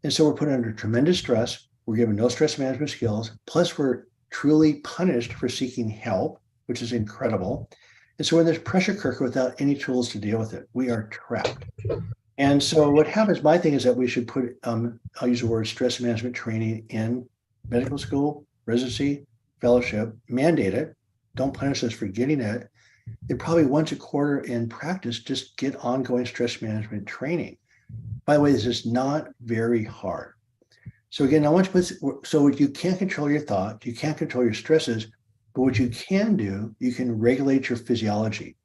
And so we're put under tremendous stress. We're given no stress management skills. Plus, we're truly punished for seeking help, which is incredible. And so when there's pressure cooker without any tools to deal with it, we are trapped. And so what happens, my thing is that we should put, I'll use the word stress management training in medical school, residency, fellowship, mandate it. Don't punish us for getting it. And probably once a quarter in practice, just get ongoing stress management training. By the way, this is not very hard. So again, I want to put, so you can't control your thoughts, you can't control your stresses, but what you can do, you can regulate your physiology.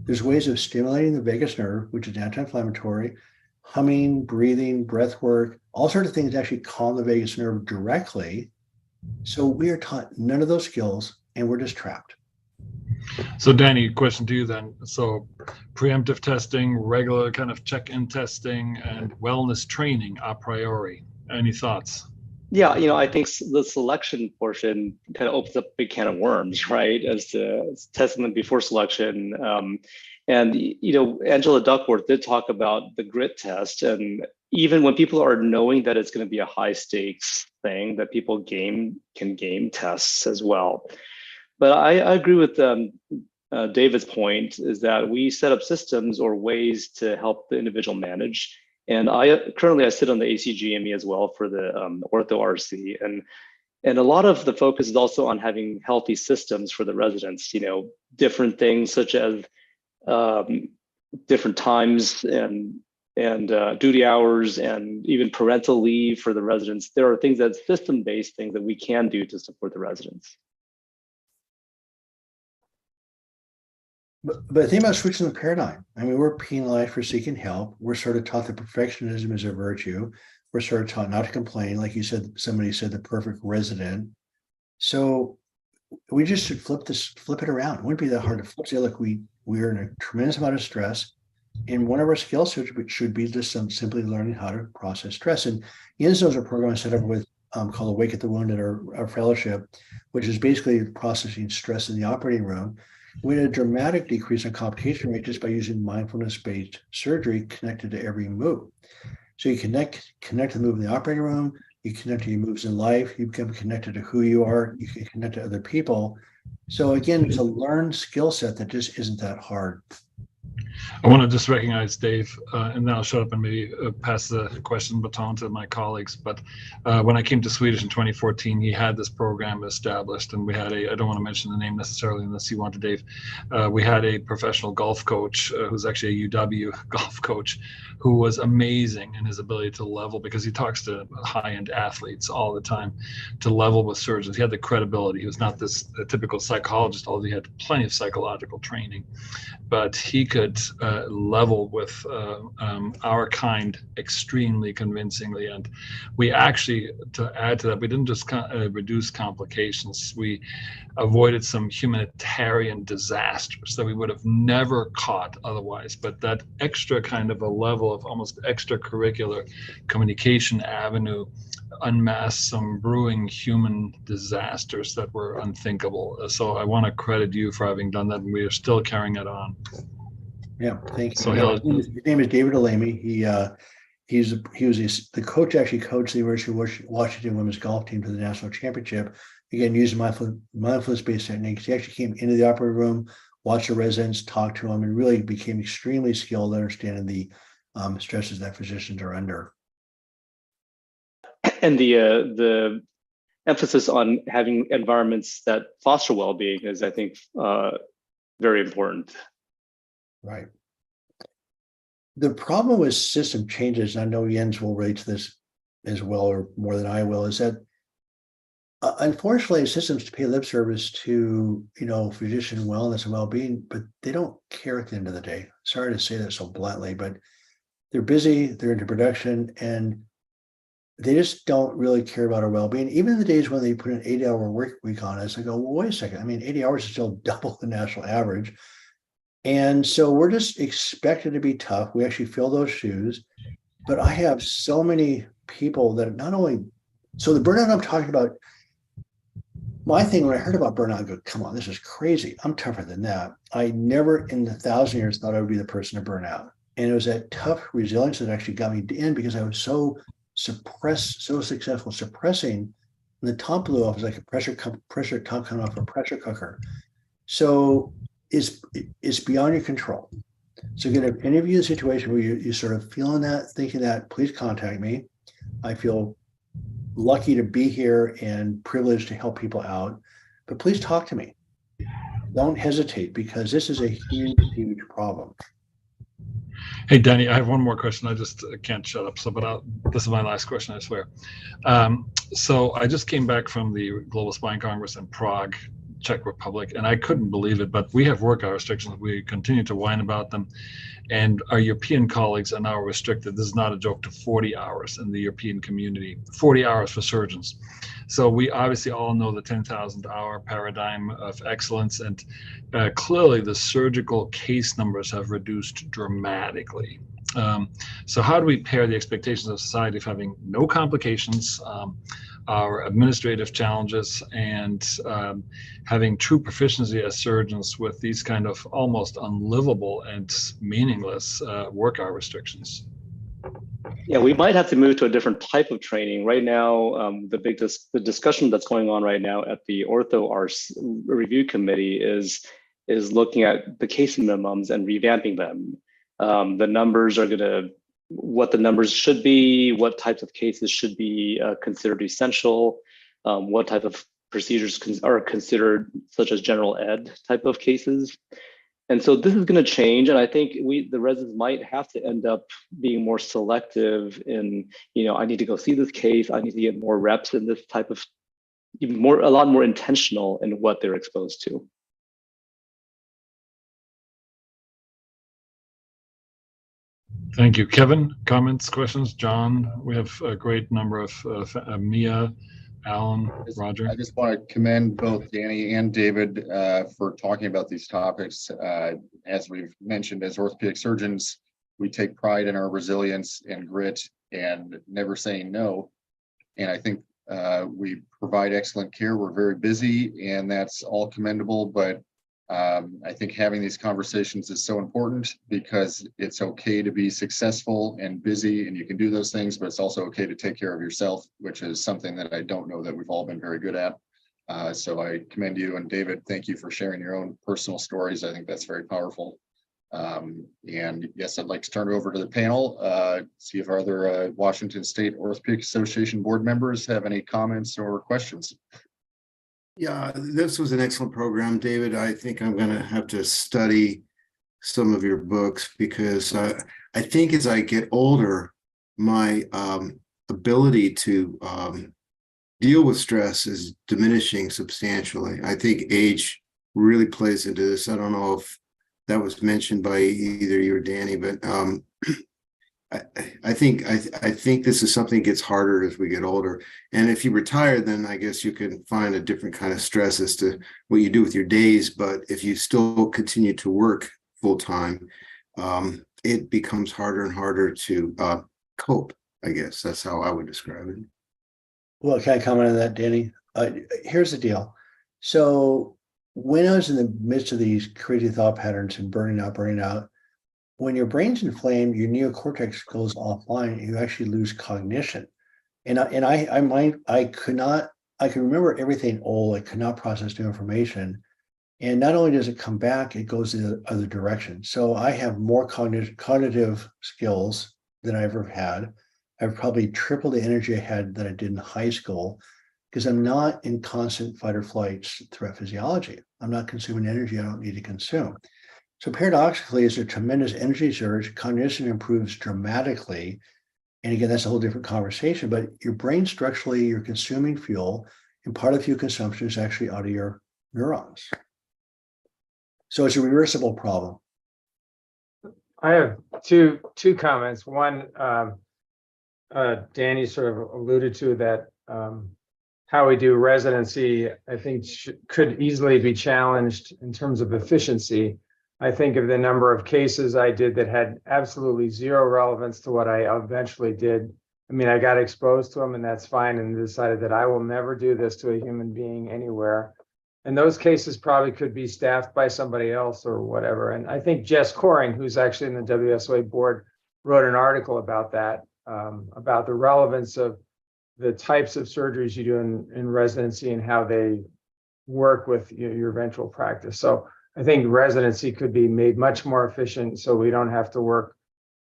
There's ways of stimulating the vagus nerve, which is anti-inflammatory, humming, breathing, breath work, all sorts of things that actually calm the vagus nerve directly. So we are taught none of those skills, and we're just trapped. So Danny, question to you then. So preemptive testing, regular kind of check-in testing, and wellness training a priori. Any thoughts? Yeah, I think the selection portion kind of opens up a big can of worms, right? As to testing them before selection. And Angela Duckworth did talk about the grit test. And even when people are knowing that it's going to be a high stakes thing, that people can game tests as well. But I agree with David's point, is that we set up systems or ways to help the individual manage. And currently I sit on the ACGME as well for the Ortho RC, and a lot of the focus is also on having healthy systems for the residents. Different things such as different times and duty hours and even parental leave for the residents. There are things that system-based things that we can do to support the residents. But the thing about switching the paradigm, I mean, we're penalized for seeking help. We're sort of taught that perfectionism is a virtue. We're sort of taught not to complain. Like you said, somebody said the perfect resident. So we just should flip it around. It wouldn't be that hard to flip. Say, look, we're in a tremendous amount of stress. And one of our skills should be just simply learning how to process stress. And INSO a program I set up with called Awake at the Wounded, our fellowship, which is basically processing stress in the operating room. We had a dramatic decrease in complication rate just by using mindfulness-based surgery connected to every move. So you connect to the move in the operating room, you connect to your moves in life, you become connected to who you are, you can connect to other people. So again, it's a learned skill set that just isn't that hard. I want to just recognize Dave, and then I'll shut up and maybe pass the question baton to my colleagues. But when I came to Swedish in 2014, he had this program established, and we had I don't want to mention the name necessarily unless you want to, Dave. We had a professional golf coach who's actually a UW golf coach, who was amazing in his ability to level, because he talks to high-end athletes all the time, to level with surgeons. He had the credibility. He was not this typical psychologist, although he had plenty of psychological training. But he could level with our kind extremely convincingly. And we actually, to add to that, we didn't just reduce complications. We avoided some humanitarian disasters that we would have never caught otherwise. But that extra kind of a level of almost extracurricular communication avenue unmasked some brewing human disasters that were unthinkable. So I want to credit you for having done that, and we are still carrying it on. Yeah, thank you. So his name is David Alamy. He was the coach, actually coached the University of Washington women's golf team to the national championship. Again, using mindfulness-based techniques. He actually came into the operating room, watched the residents, talked to them, and really became extremely skilled at understanding the stresses that physicians are under. And the emphasis on having environments that foster well-being is, I think, very important. Right. The problem with system changes, and I know Jens will relate to this as well, or more than I will, is that unfortunately systems pay lip service to physician wellness and well-being, but they don't care at the end of the day. Sorry to say that so bluntly, but they're busy, they're into production, and they just don't really care about our well-being. Even in the days when they put an 8-hour work week on us, I go, well, wait a second. I mean, 80 hours is still double the national average. And so we're just expected to be tough. We actually fill those shoes. But I have so many people that not only, so the burnout I'm talking about, my thing when I heard about burnout, I go, come on, this is crazy. I'm tougher than that. I never in 1,000 years thought I would be the person to burn out. And it was that tough resilience that actually got me in, because I was so successful suppressing, and the top blew off. It was like a pressure top coming off a pressure cooker. So it's beyond your control. So again, if any of you in a situation where you sort of feeling that, thinking that, please contact me. I feel lucky to be here and privileged to help people out, but please talk to me. Don't hesitate, because this is a huge, huge problem. Hey, Danny, I have one more question. I just can't shut up. This is my last question, I swear. So I just came back from the Global Spine Congress in Prague, Czech Republic, and I couldn't believe it, but we have work hour restrictions. We continue to whine about them. And our European colleagues are now restricted. This is not a joke, to 40 hours in the European community, 40 hours for surgeons. So we obviously all know the 10,000 hour paradigm of excellence, and clearly the surgical case numbers have reduced dramatically. So how do we pair the expectations of society of having no complications, our administrative challenges, and having true proficiency as surgeons with these kind of almost unlivable and meaningless work hour restrictions? Yeah, we might have to move to a different type of training. Right now, the discussion that's going on right now at the Ortho Arts Review Committee is looking at the case minimums and revamping them. The numbers are what the numbers should be, what types of cases should be considered essential, what type of procedures are considered, such as general ed type of cases. And so this is going to change, and I think the residents might have to end up being more selective in, I need to go see this case, I need to get more reps in this type of, a lot more intentional in what they're exposed to. Thank you. Kevin, comments, questions? John, we have a great number of Mia, Alan, Roger. I just want to commend both Danny and David for talking about these topics. As we've mentioned, as orthopedic surgeons, we take pride in our resilience and grit and never saying no. And I think we provide excellent care. We're very busy, and that's all commendable. But I think having these conversations is so important, because it's okay to be successful and busy, and you can do those things, but it's also okay to take care of yourself, which is something that I don't know that we've all been very good at. So I commend you, and David, thank you for sharing your own personal stories. I think that's very powerful. And yes, I'd like to turn it over to the panel, see if our other Washington State Orthopedic Association board members have any comments or questions. Yeah, this was an excellent program, David. I think I'm going to have to study some of your books, because I think as I get older, my ability to deal with stress is diminishing substantially. I think age really plays into this. I don't know if that was mentioned by either you or Danny, but I think this is something that gets harder as we get older. And if you retire, then I guess you can find a different kind of stress as to what you do with your days. But if you still continue to work full time, it becomes harder and harder to cope. I guess that's how I would describe it. Well, can I comment on that, Danny? Here's the deal. So when I was in the midst of these crazy thought patterns and burning out, when your brain's inflamed, your neocortex goes offline, you actually lose cognition. And I could remember everything old, I could not process new information. And not only does it come back, it goes in the other direction. So I have more cognitive skills than I ever had. I've probably tripled the energy I had that I did in high school, because I'm not in constant fight or flight threat physiology. I'm not consuming energy I don't need to consume. So paradoxically, it's a tremendous energy surge. Cognition improves dramatically. And again, that's a whole different conversation, but your brain structurally, you're consuming fuel, and part of fuel consumption is actually out of your neurons. So it's a reversible problem. I have two comments. One, Danny sort of alluded to that how we do residency, I think could easily be challenged in terms of efficiency. I think of the number of cases I did that had absolutely zero relevance to what I eventually did. I mean, I got exposed to them, and that's fine, and decided that I will never do this to a human being anywhere. And those cases probably could be staffed by somebody else or whatever. And I think Jess Coring, who's actually in the WSOA board, wrote an article about that, about the relevance of the types of surgeries you do in residency and how they work with your eventual practice. So I think residency could be made much more efficient, so we don't have to work,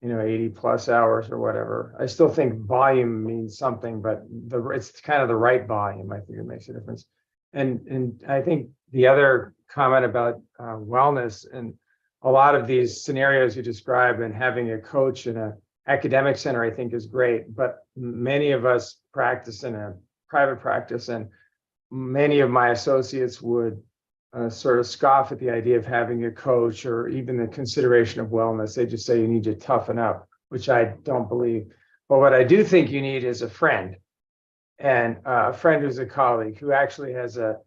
80 plus hours or whatever. I still think volume means something, but it's kind of the right volume. I think it makes a difference. And I think the other comment about wellness, and a lot of these scenarios you describe, and having a coach in an academic center, I think is great. But many of us practice in a private practice, and many of my associates would sort of scoff at the idea of having a coach or even the consideration of wellness. They just say you need to toughen up, which I don't believe. But what I do think you need is a friend, and a friend who's a colleague who actually has a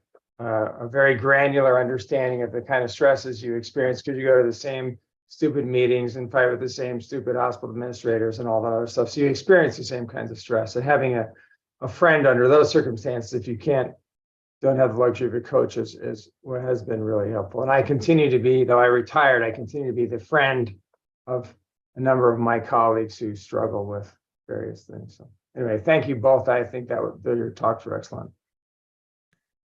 very granular understanding of the kind of stresses you experience, because you go to the same stupid meetings and fight with the same stupid hospital administrators and all that other stuff. So you experience the same kinds of stress. And having a friend under those circumstances, if you don't have the luxury of a coach, is what has been really helpful. And I continue to be, though I retired, I continue to be the friend of a number of my colleagues who struggle with various things. So anyway, thank you both. I think your talks were excellent.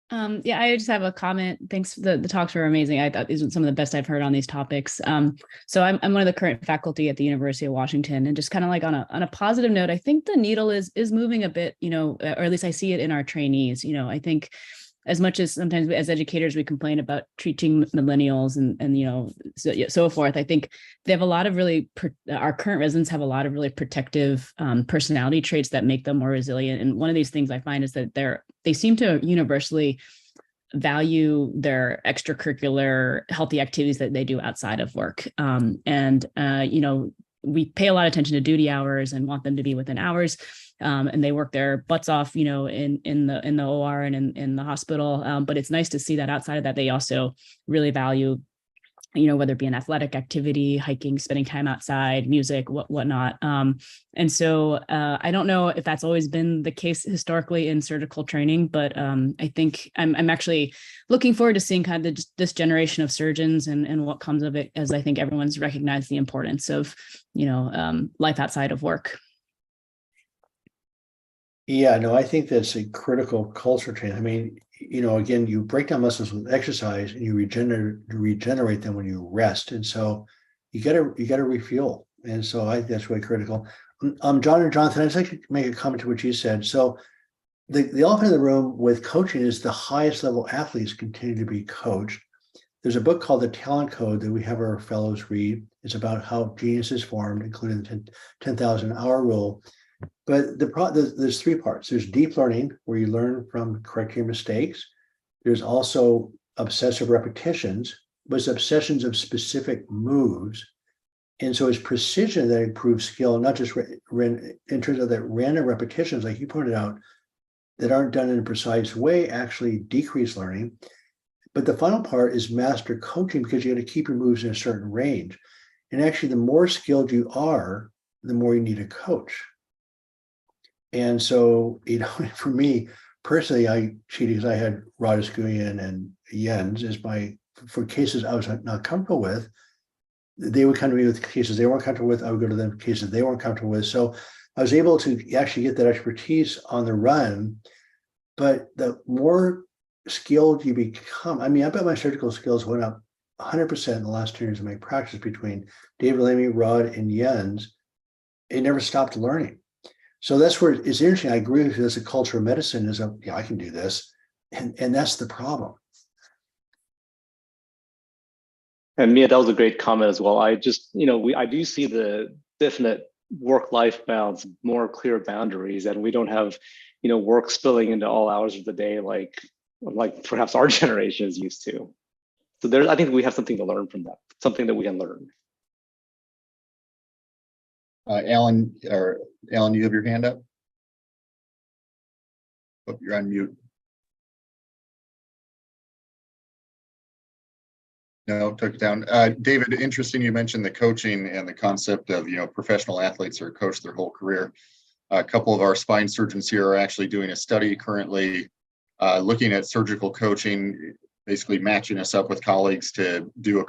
Yeah, I just have a comment. Thanks. The talks were amazing. I thought these were some of the best I've heard on these topics. So I'm one of the current faculty at the University of Washington, and just kind of like on a positive note, I think the needle is moving a bit, or at least I see it in our trainees. I think as much as sometimes as educators we complain about teaching millennials and so forth, I think they have a lot of our current residents have a lot of really protective personality traits that make them more resilient. And one of these things I find is that they seem to universally value their extracurricular healthy activities that they do outside of work. We pay a lot of attention to duty hours and want them to be within hours. And they work their butts off, in the OR and in the hospital. But it's nice to see that outside of that, they also really value, whether it be an athletic activity, hiking, spending time outside, music, whatnot. And so I don't know if that's always been the case historically in surgical training, but I think I'm actually looking forward to seeing kind of this generation of surgeons and what comes of it, as I think everyone's recognized the importance of, life outside of work. Yeah, no, I think that's a critical culture change. I mean, again, you break down muscles with exercise and you regenerate them when you rest. And so you gotta refuel. And so I think that's really critical. John or Jonathan, I'd just like to make a comment to what you said. So the elephant in the room with coaching is the highest level athletes continue to be coached. There's a book called The Talent Code that we have our fellows read. It's about how genius is formed, including the 10,000 hour rule. But there's three parts. There's deep learning, where you learn from correcting your mistakes. There's also obsessive repetitions, but it's obsessions of specific moves. And so it's precision that improves skill, not just in terms of that random repetitions, like you pointed out, that aren't done in a precise way, actually decrease learning. But the final part is master coaching, because you got to keep your moves in a certain range. And actually, the more skilled you are, the more you need a coach. And so, for me personally, I cheated because I had Rodiscuian and Jens for cases I was not comfortable with. They would come to me with cases they weren't comfortable with. I would go to them for cases they weren't comfortable with. So I was able to actually get that expertise on the run. But the more skilled you become, I bet my surgical skills went up 100% in the last 10 years of my practice between David Lamy, Rod, and Jens. It never stopped learning. So that's where it's interesting. I agree with you. As a culture of medicine I can do this. And that's the problem. And Mia, that was a great comment as well. I just, I do see the definite work-life balance, more clear boundaries, and we don't have, work spilling into all hours of the day like perhaps our generation is used to. So I think we have something to learn from that, something that we can learn. Alan, you have your hand up? Oh, you're on mute. No, took it down. David, interesting you mentioned the coaching and the concept of, professional athletes are coached their whole career. A couple of our spine surgeons here are actually doing a study currently looking at surgical coaching, basically matching us up with colleagues to do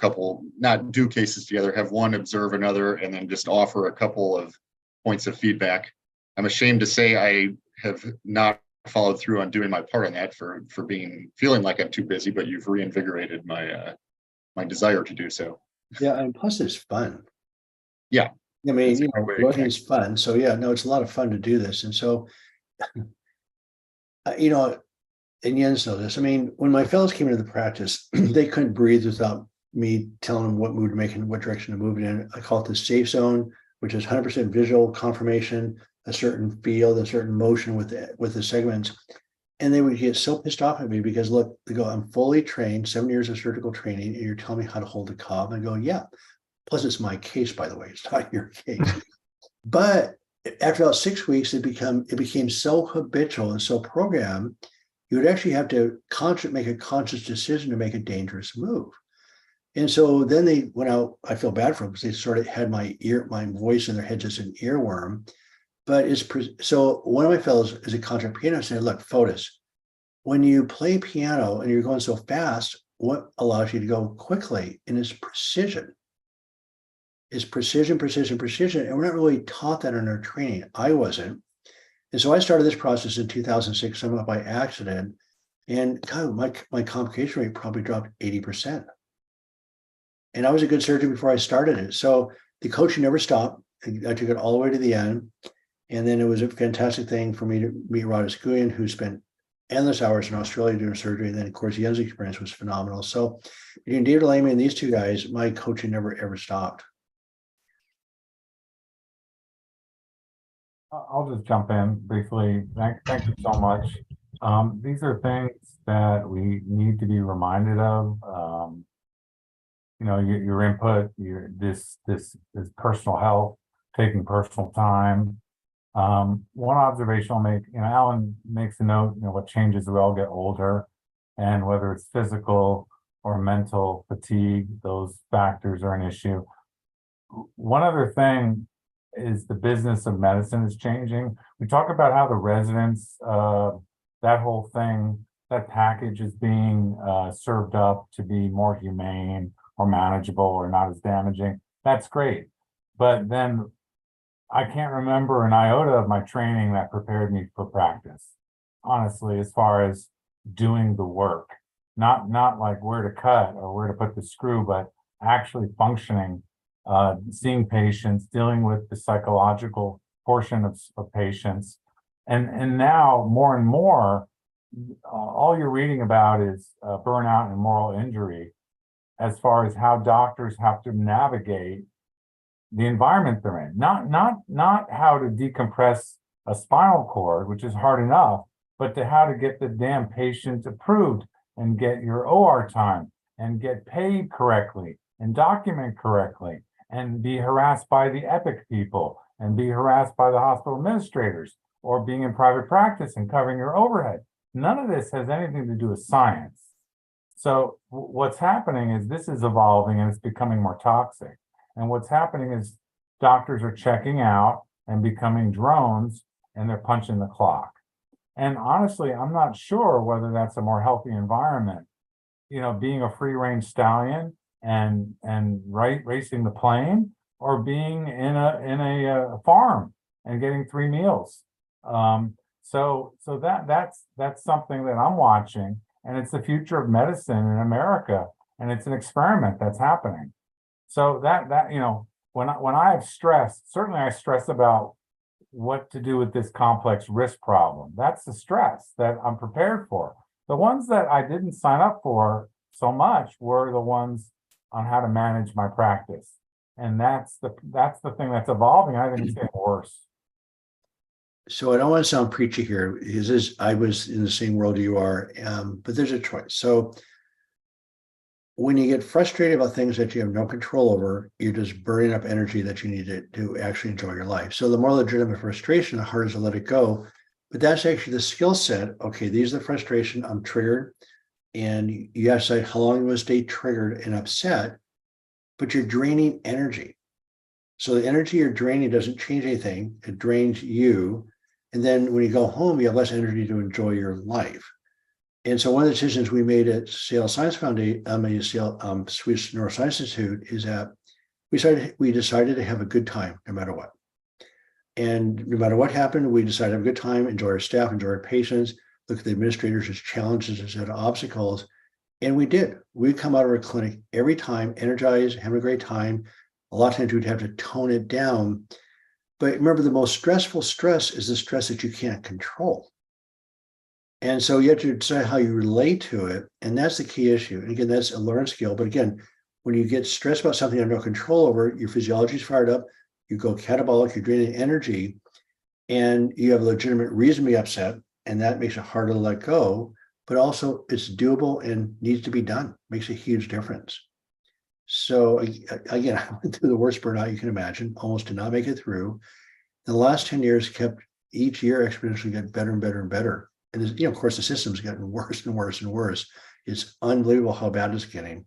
not do cases together, have one observe another, and then just offer a couple of points of feedback. I'm ashamed to say I have not followed through on doing my part on that for feeling like I'm too busy, but you've reinvigorated my desire to do so. Yeah, and plus it's fun. Yeah. Learning is fun. So it's a lot of fun to do this. And so, and Jens know this. When my fellows came into the practice, they couldn't breathe without me telling them what move to make and what direction to move it in. I call it the safe zone, which is 100% visual confirmation, a certain field, a certain motion with the segments. And they would get so pissed off at me because, look, they go, I'm fully trained, 7 years of surgical training, and you're telling me how to hold a cob. And I go, yeah. Plus, it's my case, by the way. It's not your case. But after about 6 weeks, it became so habitual and so programmed, you would actually have to make a conscious decision to make a dangerous move. And so then they went out. I feel bad for them because they sort of had my voice in their heads as an earworm. But so one of my fellows is a concert pianist. And said, look, Fotis, when you play piano and you're going so fast, what allows you to go quickly? And it's precision. is precision, precision, precision. And we're not really taught that in our training. I wasn't. And so I started this process in 2006, somewhat by accident. And God, my complication rate probably dropped 80%. And I was a good surgeon before I started it. So the coaching never stopped. I took it all the way to the end. And then it was a fantastic thing for me to meet Rod Guyan, who spent endless hours in Australia doing surgery. And then, of course, Jens' experience was phenomenal. So between David Lamy and these two guys, my coaching never, ever stopped. I'll just jump in briefly. Thank you so much. These are things that we need to be reminded of. You know, your input, this personal health, taking personal time. One observation I'll make, you know, Alan makes a note, you know, what changes as we all get older, and whether it's physical or mental fatigue, those factors are an issue. One other thing is the business of medicine is changing. We talk about how the residents, that whole thing, that package is being served up to be more humane or manageable or not as damaging. That's great. But then I can't remember an iota of my training that prepared me for practice, honestly, as far as doing the work, not like where to cut or where to put the screw, but actually functioning, seeing patients, dealing with the psychological portion of patients. And now more and more, all you're reading about is burnout and moral injury, as far as how doctors have to navigate the environment they're in, not how to decompress a spinal cord, which is hard enough, but to how to get the damn patient approved and get your OR time and get paid correctly and document correctly and be harassed by the Epic people and be harassed by the hospital administrators or being in private practice and covering your overhead. None of this has anything to do with science. So what's happening is this is evolving and it's becoming more toxic. And what's happening is doctors are checking out and becoming drones, and they're punching the clock. And honestly, I'm not sure whether that's a more healthy environment. You know, being a free-range stallion and racing the plane, or being in a farm and getting 3 meals. So that's something that I'm watching, and it's the future of medicine in America, and it's an experiment that's happening. So that you know, when I have stress, certainly I stress about what to do with this complex risk problem. That's the stress that I'm prepared for. The ones that I didn't sign up for so much were the ones on how to manage my practice, and that's the thing that's evolving. I think it's getting worse. So I don't want to sound preachy here, because I was in the same world you are, but there's a choice. So when you get frustrated about things that you have no control over, you're just burning up energy that you need to actually enjoy your life. So the more legitimate frustration, the harder to let it go. But that's actually the skill set. Okay, these are the frustration, I'm triggered. And you have to decide how long you want to stay triggered and upset, but you're draining energy. So the energy you're draining doesn't change anything. It drains you. And then when you go home, you have less energy to enjoy your life. And so one of the decisions we made at Seattle Science Foundation, Seattle Swiss Neuroscience Institute, is that we decided to have a good time no matter what. And no matter what happened, we decided to have a good time, enjoy our staff, enjoy our patients, look at the administrators as challenges instead of obstacles. And we did. We'd come out of our clinic every time energized, having a great time. A lot of times we'd have to tone it down. But remember, the most stressful stress is the stress that you can't control. And so you have to decide how you relate to it. And that's the key issue. And again, that's a learned skill. But again, when you get stressed about something you have no control over, your physiology is fired up, you go catabolic, you're draining energy, and you have a legitimate reason to be upset. And that makes it harder to let go. But also it's doable and needs to be done. Makes a huge difference. So again, I went through the worst burnout you can imagine, almost did not make it through. The last 10 years kept each year exponentially get better and better and better. And you know, of course, the system's gotten worse and worse and worse. It's unbelievable how bad it's getting.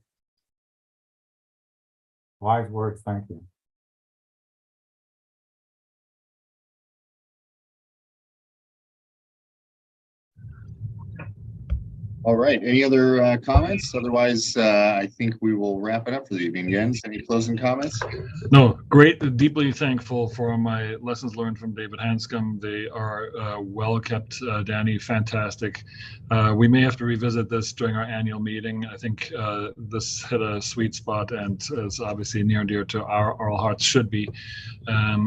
Wise words, thank you. All right. Any other comments? Otherwise, I think we will wrap it up for the evening. Jens, any closing comments? No, great. Deeply thankful for my lessons learned from David Hanscom. They are well kept. Danny, fantastic. We may have to revisit this during our annual meeting. I think this hit a sweet spot and is obviously near and dear to our hearts, should be,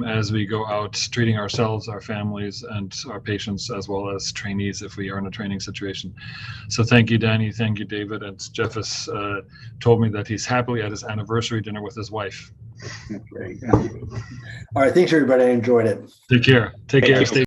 as we go out treating ourselves, our families, and our patients, as well as trainees if we are in a training situation. So thank you, Danny. Thank you, David. And Jeff has told me that he's happily at his anniversary dinner with his wife. Great. All right. Thanks, everybody. I enjoyed it. Take care. Take care. Stay